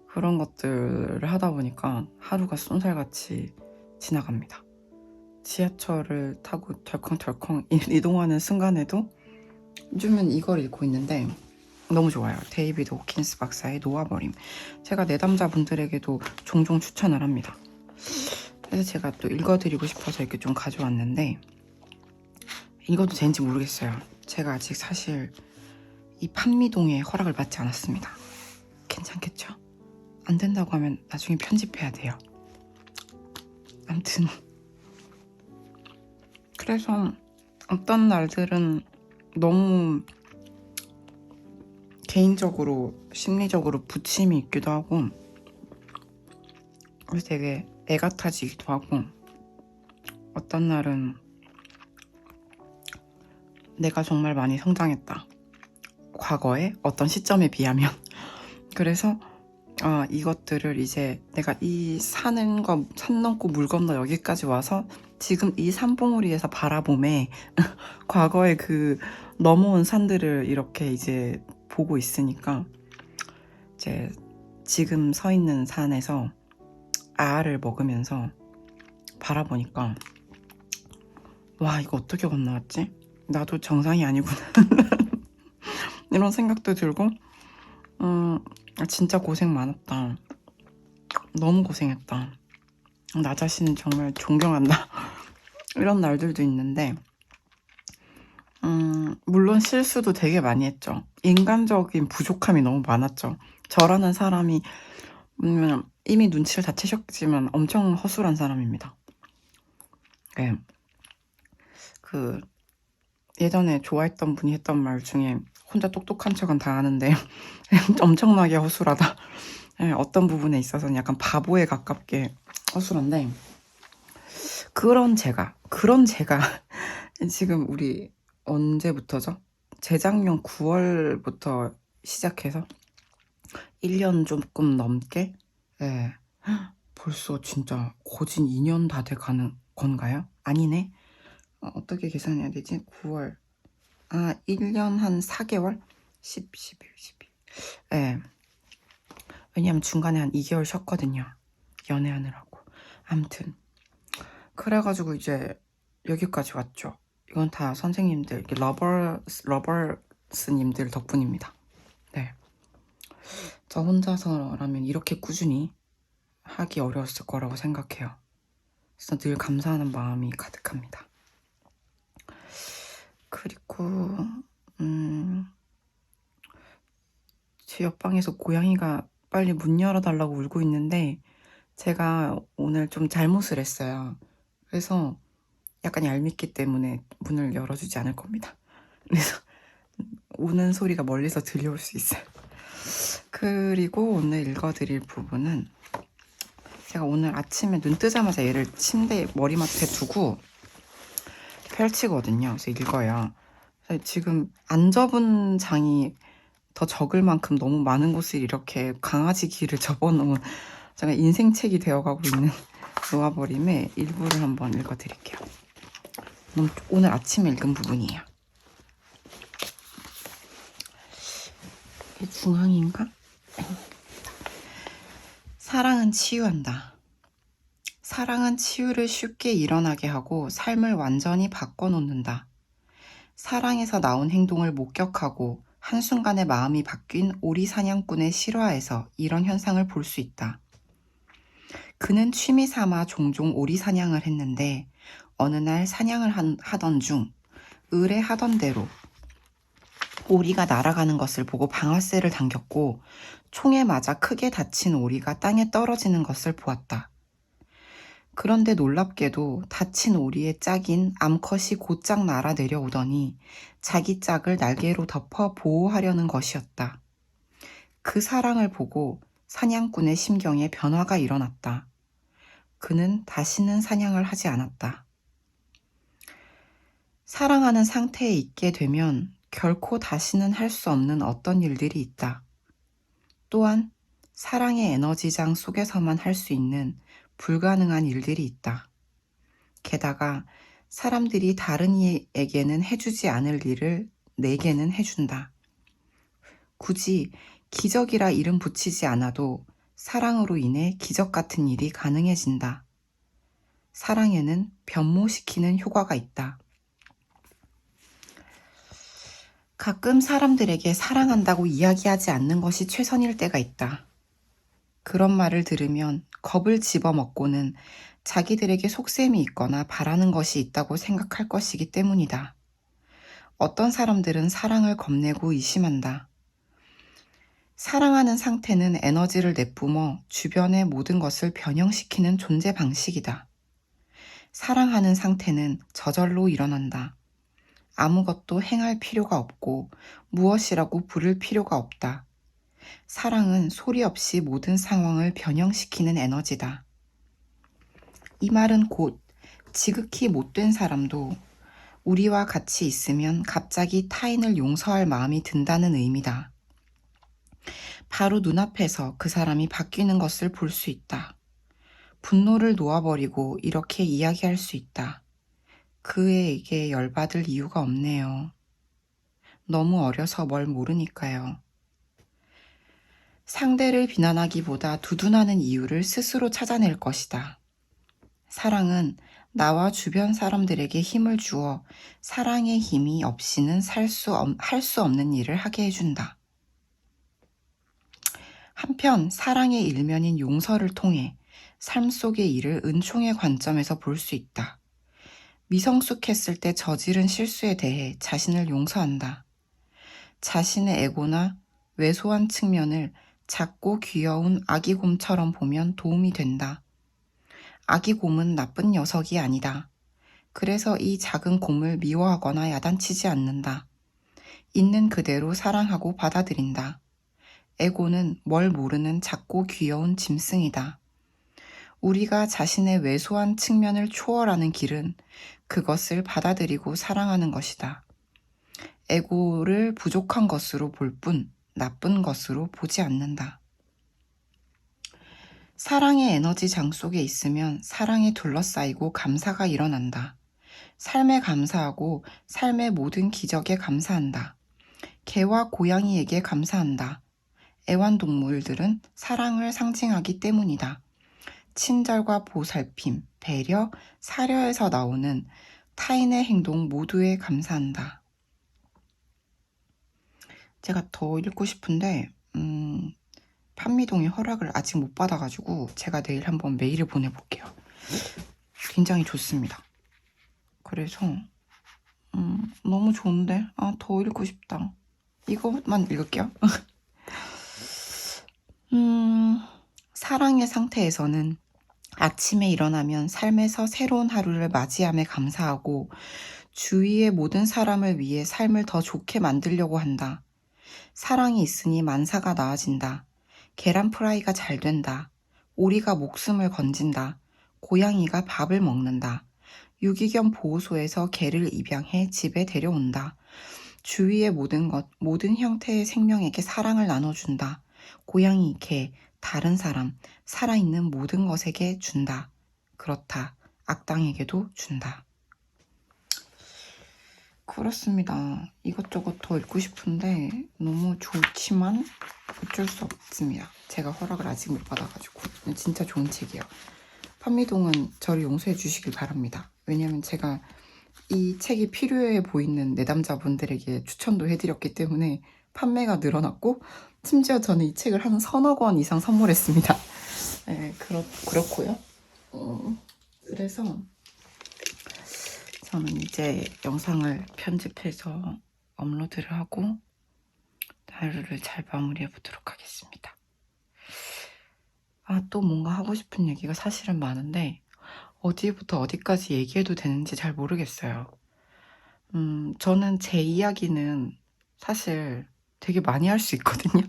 A: 그런 것들을 하다 보니까 하루가 쏜살같이 지나갑니다. 지하철을 타고 덜컹덜컹 이동하는 순간에도 요즘은 이걸 읽고 있는데 너무 좋아요. 데이비드 호킨스 박사의 놓아버림. 제가 내담자분들에게도 종종 추천을 합니다. 그래서 제가 또 읽어드리고 싶어서 이렇게 좀 가져왔는데 읽어도 되는지 모르겠어요. 제가 아직 사실 이 판미동의 허락을 받지 않았습니다. 괜찮겠죠? 안 된다고 하면 나중에 편집해야 돼요. 아무튼 그래서 어떤 날들은 너무 개인적으로 심리적으로 부침이 있기도 하고 그래서 되게 애가 타지기도 하고 어떤 날은 내가 정말 많이 성장했다. 과거에 어떤 시점에 비하면 그래서 이것들을 이제 내가 이 산 넘고 물 건너 여기까지 와서 지금 이 산봉우리에서 바라봄에 과거의 그 넘어온 산들을 이렇게 이제 보고 있으니까 이제 지금 서 있는 산에서 알을 먹으면서 바라보니까 와 이거 어떻게 건너왔지? 나도 정상이 아니구나 이런 생각도 들고 진짜 고생 많았다. 너무 고생했다. 나 자신은 정말 존경한다. 이런 날들도 있는데 물론 실수도 되게 많이 했죠. 인간적인 부족함이 너무 많았죠. 저라는 사람이 이미 눈치를 다 채셨지만 엄청 허술한 사람입니다. 네. 그 예전에 좋아했던 분이 했던 말 중에 혼자 똑똑한 척은 다 아는데 엄청나게 허술하다. 네, 어떤 부분에 있어서는 약간 바보에 가깝게 허술한데 그런 제가 지금 우리 언제부터죠? 재작년 9월부터 시작해서 1년 조금 넘게 벌써 진짜 거진 2년 다 돼가는 건가요? 아니네. 어떻게 계산해야 되지? 9월 1년 한 4개월? 10, 11, 12 왜냐면 중간에 한 2개월 쉬었거든요. 연애하느라고. 아무튼 그래가지고 이제 여기까지 왔죠. 이건 다 선생님들, 러버스님들 덕분입니다. 네. 저 혼자서라면 이렇게 꾸준히 하기 어려웠을 거라고 생각해요. 그래서 늘 감사하는 마음이 가득합니다. 그리고 제 옆방에서 고양이가 빨리 문 열어달라고 울고 있는데 제가 오늘 좀 잘못을 했어요. 그래서 약간 얄밉기 때문에 문을 열어주지 않을 겁니다. 그래서 우는 소리가 멀리서 들려올 수 있어요. 그리고 오늘 읽어드릴 부분은 제가 오늘 아침에 눈 뜨자마자 얘를 침대 머리맡에 두고 펼치거든요. 그래서 읽어요. 그래서 지금 안 접은 장이 더 적을 만큼 너무 많은 곳을 이렇게 강아지 귀를 접어놓은 제가 인생책이 되어가고 있는 놓아버림의 일부를 한번 읽어드릴게요. 오늘 아침에 읽은 부분이에요. 이게 중앙인가? 사랑은 치유한다. 사랑은 치유를 쉽게 일어나게 하고 삶을 완전히 바꿔놓는다. 사랑에서 나온 행동을 목격하고 한순간에 마음이 바뀐 오리 사냥꾼의 실화에서 이런 현상을 볼 수 있다. 그는 취미 삼아 종종 오리 사냥을 했는데 어느 날 사냥을 하던 중 의뢰하던 대로 오리가 날아가는 것을 보고 방아쇠를 당겼고 총에 맞아 크게 다친 오리가 땅에 떨어지는 것을 보았다. 그런데 놀랍게도 다친 오리의 짝인 암컷이 곧장 날아 내려오더니 자기 짝을 날개로 덮어 보호하려는 것이었다. 그 사랑을 보고 사냥꾼의 심경에 변화가 일어났다. 그는 다시는 사냥을 하지 않았다. 사랑하는 상태에 있게 되면 결코 다시는 할 수 없는 어떤 일들이 있다. 또한 사랑의 에너지장 속에서만 할 수 있는 불가능한 일들이 있다. 게다가 사람들이 다른 이에게는 해주지 않을 일을 내게는 해준다. 굳이 기적이라 이름 붙이지 않아도 사랑으로 인해 기적 같은 일이 가능해진다. 사랑에는 변모시키는 효과가 있다. 가끔 사람들에게 사랑한다고 이야기하지 않는 것이 최선일 때가 있다. 그런 말을 들으면 겁을 집어먹고는 자기들에게 속셈이 있거나 바라는 것이 있다고 생각할 것이기 때문이다. 어떤 사람들은 사랑을 겁내고 의심한다. 사랑하는 상태는 에너지를 내뿜어 주변의 모든 것을 변형시키는 존재 방식이다. 사랑하는 상태는 저절로 일어난다. 아무것도 행할 필요가 없고 무엇이라고 부를 필요가 없다. 사랑은 소리 없이 모든 상황을 변형시키는 에너지다. 이 말은 곧 지극히 못된 사람도 우리와 같이 있으면 갑자기 타인을 용서할 마음이 든다는 의미다. 바로 눈앞에서 그 사람이 바뀌는 것을 볼 수 있다. 분노를 놓아버리고 이렇게 이야기할 수 있다. 그에게 열받을 이유가 없네요. 너무 어려서 뭘 모르니까요. 상대를 비난하기보다 두둔하는 이유를 스스로 찾아낼 것이다. 사랑은 나와 주변 사람들에게 힘을 주어 사랑의 힘이 없이는 할 수 없는 일을 하게 해준다. 한편 사랑의 일면인 용서를 통해 삶 속의 일을 은총의 관점에서 볼 수 있다. 미성숙했을 때 저지른 실수에 대해 자신을 용서한다. 자신의 에고나 왜소한 측면을 작고 귀여운 아기 곰처럼 보면 도움이 된다. 아기 곰은 나쁜 녀석이 아니다. 그래서 이 작은 곰을 미워하거나 야단치지 않는다. 있는 그대로 사랑하고 받아들인다. 에고는 뭘 모르는 작고 귀여운 짐승이다. 우리가 자신의 왜소한 측면을 초월하는 길은 그것을 받아들이고 사랑하는 것이다. 에고를 부족한 것으로 볼 뿐 나쁜 것으로 보지 않는다. 사랑의 에너지장 속에 있으면 사랑에 둘러싸이고 감사가 일어난다. 삶에 감사하고 삶의 모든 기적에 감사한다. 개와 고양이에게 감사한다. 애완동물들은 사랑을 상징하기 때문이다. 친절과 보살핌, 배려, 사려에서 나오는 타인의 행동 모두에 감사한다. 제가 더 읽고 싶은데 판미동이 허락을 아직 못 받아가지고 제가 내일 한번 메일을 보내볼게요. 굉장히 좋습니다. 그래서 너무 좋은데? 더 읽고 싶다. 이것만 읽을게요. 사랑의 상태에서는 아침에 일어나면 삶에서 새로운 하루를 맞이함에 감사하고 주위의 모든 사람을 위해 삶을 더 좋게 만들려고 한다. 사랑이 있으니 만사가 나아진다. 계란 프라이가 잘 된다. 오리가 목숨을 건진다. 고양이가 밥을 먹는다. 유기견 보호소에서 개를 입양해 집에 데려온다. 주위의 모든 것, 모든 형태의 생명에게 사랑을 나눠준다. 고양이, 개, 다른 사람, 살아있는 모든 것에게 준다. 그렇다. 악당에게도 준다. 그렇습니다. 이것저것 더 읽고 싶은데 너무 좋지만 어쩔 수 없습니다. 제가 허락을 아직 못 받아가지고. 진짜 좋은 책이에요. 판미동은 저를 용서해 주시길 바랍니다. 왜냐면 제가 이 책이 필요해 보이는 내담자분들에게 추천도 해드렸기 때문에 판매가 늘어났고, 심지어 저는 이 책을 한 1,000억 원 이상 선물했습니다. 네, 그렇고요. 그래서 저는 이제 영상을 편집해서 업로드를 하고 하루를 잘 마무리해 보도록 하겠습니다. 또 뭔가 하고 싶은 얘기가 사실은 많은데 어디부터 어디까지 얘기해도 되는지 잘 모르겠어요. 저는 제 이야기는 사실 되게 많이 할 수 있거든요.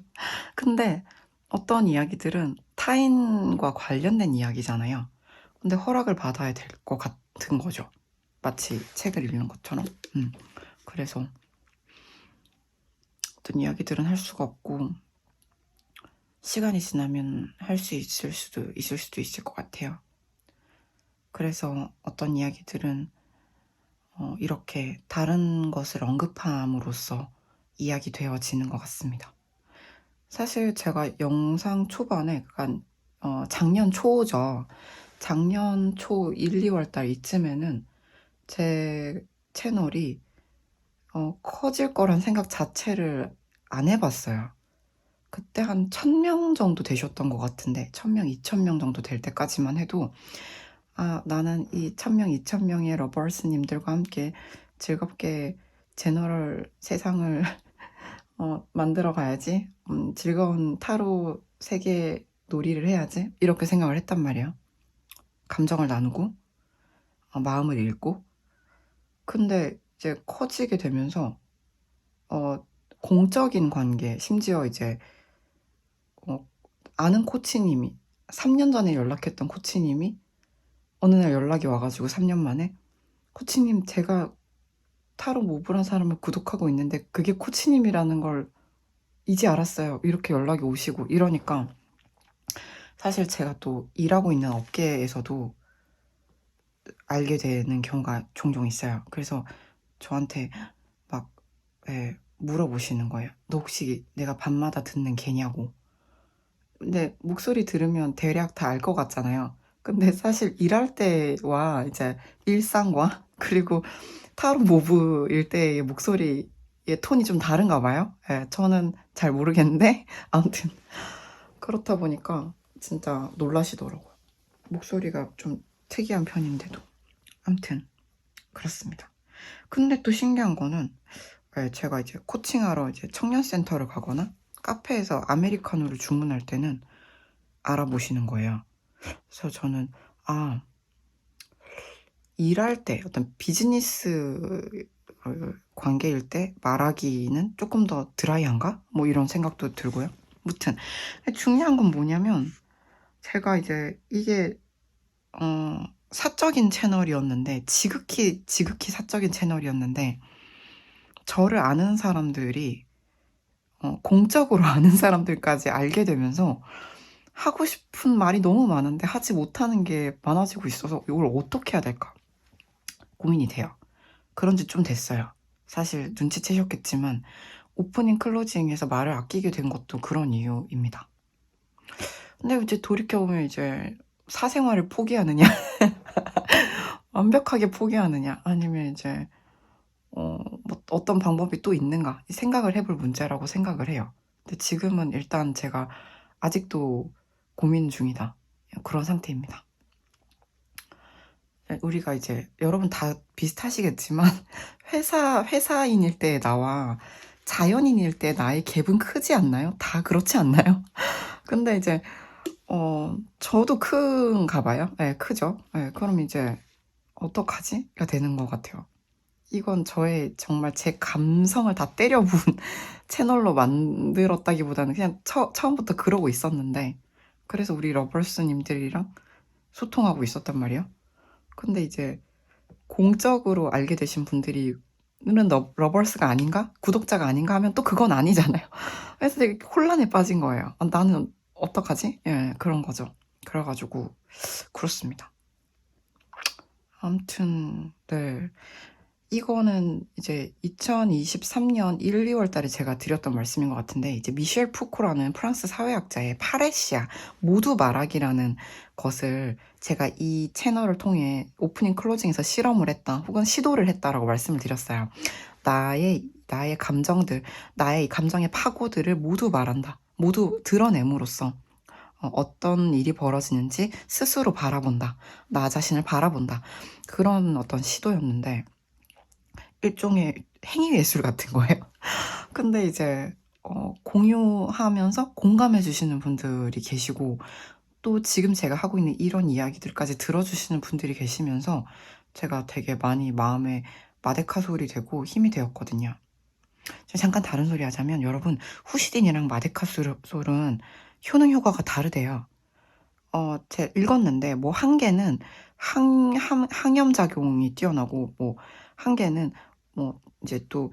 A: 근데 어떤 이야기들은 타인과 관련된 이야기잖아요. 근데 허락을 받아야 될 것 같은 거죠. 마치 책을 읽는 것처럼. 그래서 어떤 이야기들은 할 수가 없고 시간이 지나면 할 수 있을 수도 있을 것 같아요. 그래서 어떤 이야기들은 이렇게 다른 것을 언급함으로써 이야기되어지는 것 같습니다. 사실 제가 영상 초반에, 그러니까 작년 초죠. 작년 초 1, 2월 달 이쯤에는 제 채널이 커질 거란 생각 자체를 안 해봤어요. 그때 한 1,000명 정도 되셨던 것 같은데 1,000명, 2,000명 정도 될 때까지만 해도 나는 이 1,000명, 2,000명의 러버스님들과 함께 즐겁게 제너럴 세상을 만들어 가야지. 즐거운 타로 세계 놀이를 해야지. 이렇게 생각을 했단 말이에요. 감정을 나누고 마음을 읽고. 근데 이제 커지게 되면서 공적인 관계, 심지어 이제 아는 코치님이 3년 전에 연락했던 코치님이 어느 날 연락이 와가지고 3년 만에 코치님, 제가 타로 모브란 사람을 구독하고 있는데 그게 코치님이라는 걸 이제 알았어요. 이렇게 연락이 오시고 이러니까 사실 제가 또 일하고 있는 업계에서도 알게 되는 경우가 종종 있어요. 그래서 저한테 막 물어보시는 거예요. 너 혹시 내가 밤마다 듣는 개냐고. 근데 목소리 들으면 대략 다 알 것 같잖아요. 근데 사실 일할 때와 이제 일상과 그리고 타로 모브일 때의 목소리의 톤이 좀 다른가 봐요. 저는 잘 모르겠는데 아무튼 그렇다 보니까 진짜 놀라시더라고요. 목소리가 좀 특이한 편인데도. 아무튼 그렇습니다. 근데 또 신기한 거는 제가 이제 코칭하러 이제 청년센터를 가거나 카페에서 아메리카노를 주문할 때는 알아보시는 거예요. 그래서 저는 일할 때 어떤 비즈니스 관계일 때 말하기는 조금 더 드라이한가? 뭐 이런 생각도 들고요. 무튼 중요한 건 뭐냐면 제가 이제 이게 사적인 채널이었는데 지극히 사적인 채널이었는데 저를 아는 사람들이 공적으로 아는 사람들까지 알게 되면서 하고 싶은 말이 너무 많은데 하지 못하는 게 많아지고 있어서 이걸 어떻게 해야 될까 고민이 돼요. 그런 지 좀 됐어요. 사실 눈치채셨겠지만 오프닝 클로징에서 말을 아끼게 된 것도 그런 이유입니다. 근데 이제 돌이켜보면 이제 사생활을 포기하느냐 완벽하게 포기하느냐 아니면 이제 뭐 어떤 방법이 또 있는가 생각을 해볼 문제라고 생각을 해요. 근데 지금은 일단 제가 아직도 고민 중이다. 그런 상태입니다. 우리가 이제 여러분 다 비슷하시겠지만 회사인일 때 나와 자연인일 때 나의 갭은 크지 않나요? 다 그렇지 않나요? 근데 이제 저도 큰가 봐요. 네, 크죠. 네, 그럼 이제 어떡하지? 가 되는 것 같아요. 이건 저의 정말 제 감성을 다 때려부은 채널로 만들었다기보다는 그냥 처음부터 그러고 있었는데, 그래서 우리 러버스님들이랑 소통하고 있었단 말이에요. 근데 이제 공적으로 알게 되신 분들이 는 러버스가 아닌가? 구독자가 아닌가 하면 또 그건 아니잖아요. 그래서 되게 혼란에 빠진 거예요. 나는 어떡하지? 예, 그런 거죠. 그래가지고 그렇습니다. 아무튼 네. 이거는 이제 2023년 1, 2월 달에 제가 드렸던 말씀인 것 같은데, 이제 미셸 푸코라는 프랑스 사회학자의 파레시아, 모두 말하기라는 것을 제가 이 채널을 통해 오프닝 클로징에서 실험을 했다, 혹은 시도를 했다라고 말씀을 드렸어요. 나의 감정들, 나의 이 감정의 파고들을 모두 말한다. 모두 드러냄으로써 어떤 일이 벌어지는지 스스로 바라본다. 나 자신을 바라본다. 그런 어떤 시도였는데, 일종의 행위예술 같은 거예요. 근데 이제 공유하면서 공감해 주시는 분들이 계시고, 또 지금 제가 하고 있는 이런 이야기들까지 들어주시는 분들이 계시면서 제가 되게 많이 마음에 마데카솔이 되고 힘이 되었거든요. 잠깐 다른 소리 하자면, 여러분, 후시딘이랑 마데카솔은 효능 효과가 다르대요. 제가 읽었는데, 뭐 한 개는 항염작용이 뛰어나고, 뭐 한 개는 뭐 이제 또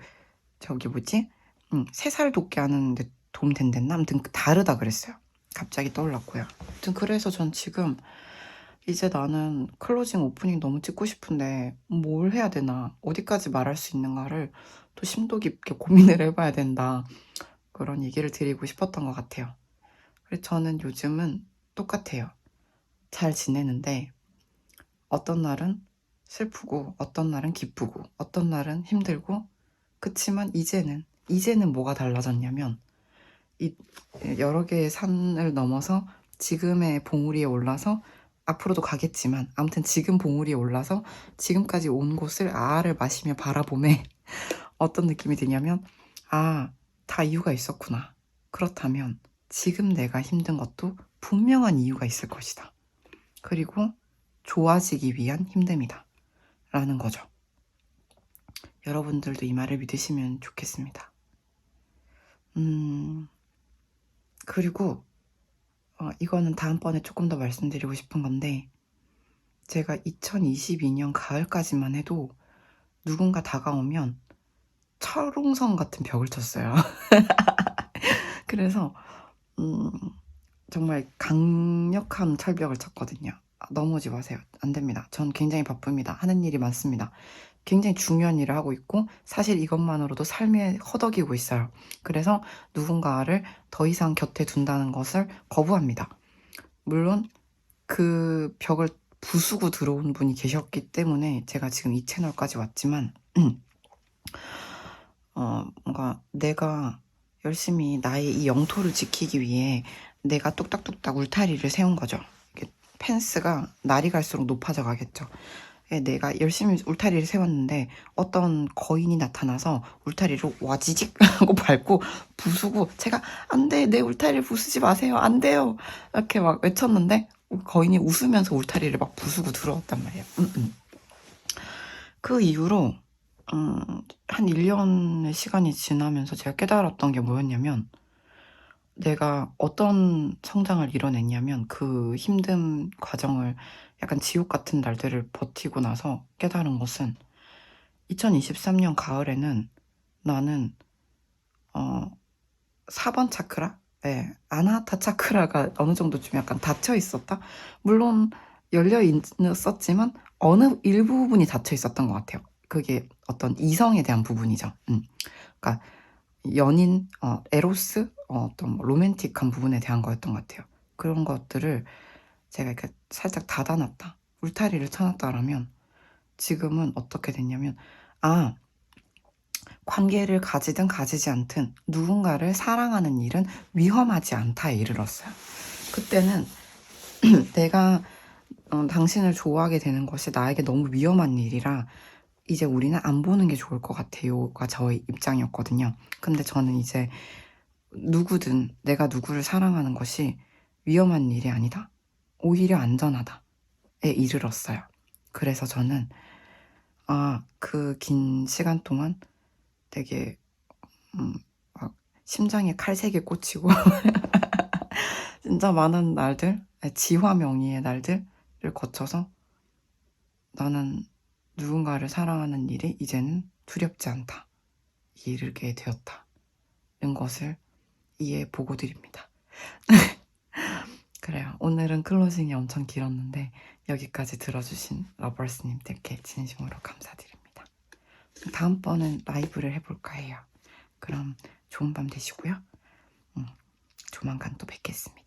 A: 저기 뭐지? 새살 돋게 하는데 도움 된댔나? 아무튼 다르다 그랬어요. 갑자기 떠올랐고요. 아무튼 그래서 전 지금 이제 나는 클로징 오프닝 너무 찍고 싶은데 뭘 해야 되나, 어디까지 말할 수 있는가를 또 심도 깊게 고민을 해봐야 된다, 그런 얘기를 드리고 싶었던 것 같아요. 그래서 저는 요즘은 똑같아요. 잘 지내는데 어떤 날은 슬프고 어떤 날은 기쁘고 어떤 날은 힘들고, 그치만 이제는 뭐가 달라졌냐면, 이 여러 개의 산을 넘어서 지금의 봉우리에 올라서 앞으로도 가겠지만, 아무튼 지금 봉우리에 올라서 지금까지 온 곳을 아아를 마시며 바라봄에 어떤 느낌이 드냐면, 다 이유가 있었구나. 그렇다면 지금 내가 힘든 것도 분명한 이유가 있을 것이다. 그리고 좋아지기 위한 힘듦이다. 라는 거죠. 여러분들도 이 말을 믿으시면 좋겠습니다. 그리고 이거는 다음번에 조금 더 말씀드리고 싶은 건데, 제가 2022년 가을까지만 해도 누군가 다가오면 철옹성 같은 벽을 쳤어요. 그래서 정말 강력한 철벽을 쳤거든요. 넘어지 마세요. 안 됩니다. 전 굉장히 바쁩니다. 하는 일이 많습니다. 굉장히 중요한 일을 하고 있고, 사실 이것만으로도 삶에 허덕이고 있어요. 그래서 누군가를 더 이상 곁에 둔다는 것을 거부합니다. 물론 그 벽을 부수고 들어온 분이 계셨기 때문에 제가 지금 이 채널까지 왔지만, 뭔가 내가 열심히 나의 이 영토를 지키기 위해 내가 뚝딱뚝딱 울타리를 세운 거죠. 펜스가 날이 갈수록 높아져 가겠죠. 내가 열심히 울타리를 세웠는데 어떤 거인이 나타나서 울타리를 와지직 하고 밟고 부수고, 제가 안 돼, 내 울타리를 부수지 마세요, 안 돼요, 이렇게 막 외쳤는데 거인이 웃으면서 울타리를 막 부수고 들어왔단 말이에요. 그 이후로 한 1년의 시간이 지나면서 제가 깨달았던 게 뭐였냐면, 내가 어떤 성장을 이뤄냈냐면, 그 힘든 과정을, 약간 지옥 같은 날들을 버티고 나서 깨달은 것은, 2023년 가을에는 나는 4번 차크라? 네, 아나하타 차크라가 어느 정도 좀 약간 닫혀 있었다? 물론 열려 있었지만 어느 일부분이 닫혀 있었던 것 같아요. 그게 어떤 이성에 대한 부분이죠. 그러니까 연인, 에로스, 어떤 로맨틱한 부분에 대한 거였던 것 같아요. 그런 것들을 제가 이렇게 살짝 닫아놨다, 울타리를 쳐놨다라면, 지금은 어떻게 됐냐면, 관계를 가지든 가지지 않든 누군가를 사랑하는 일은 위험하지 않다에 이르렀어요. 그때는 내가 당신을 좋아하게 되는 것이 나에게 너무 위험한 일이라 이제 우리는 안 보는 게 좋을 것 같아요가 저의 입장이었거든요. 근데 저는 이제 누구든 내가 누구를 사랑하는 것이 위험한 일이 아니다. 오히려 안전하다에 이르렀어요. 그래서 저는 그 긴 시간 동안 되게 막 심장에 칼색이 꽂히고 진짜 많은 날들, 지화 명의의 날들을 거쳐서 나는 누군가를 사랑하는 일이 이제는 두렵지 않다. 이르게 되었다는 것을 이해 보고 드립니다. 그래요. 오늘은 클로징이 엄청 길었는데 여기까지 들어주신 러버스님들께 진심으로 감사드립니다. 다음번은 라이브를 해볼까 해요. 그럼 좋은 밤 되시고요. 조만간 또 뵙겠습니다.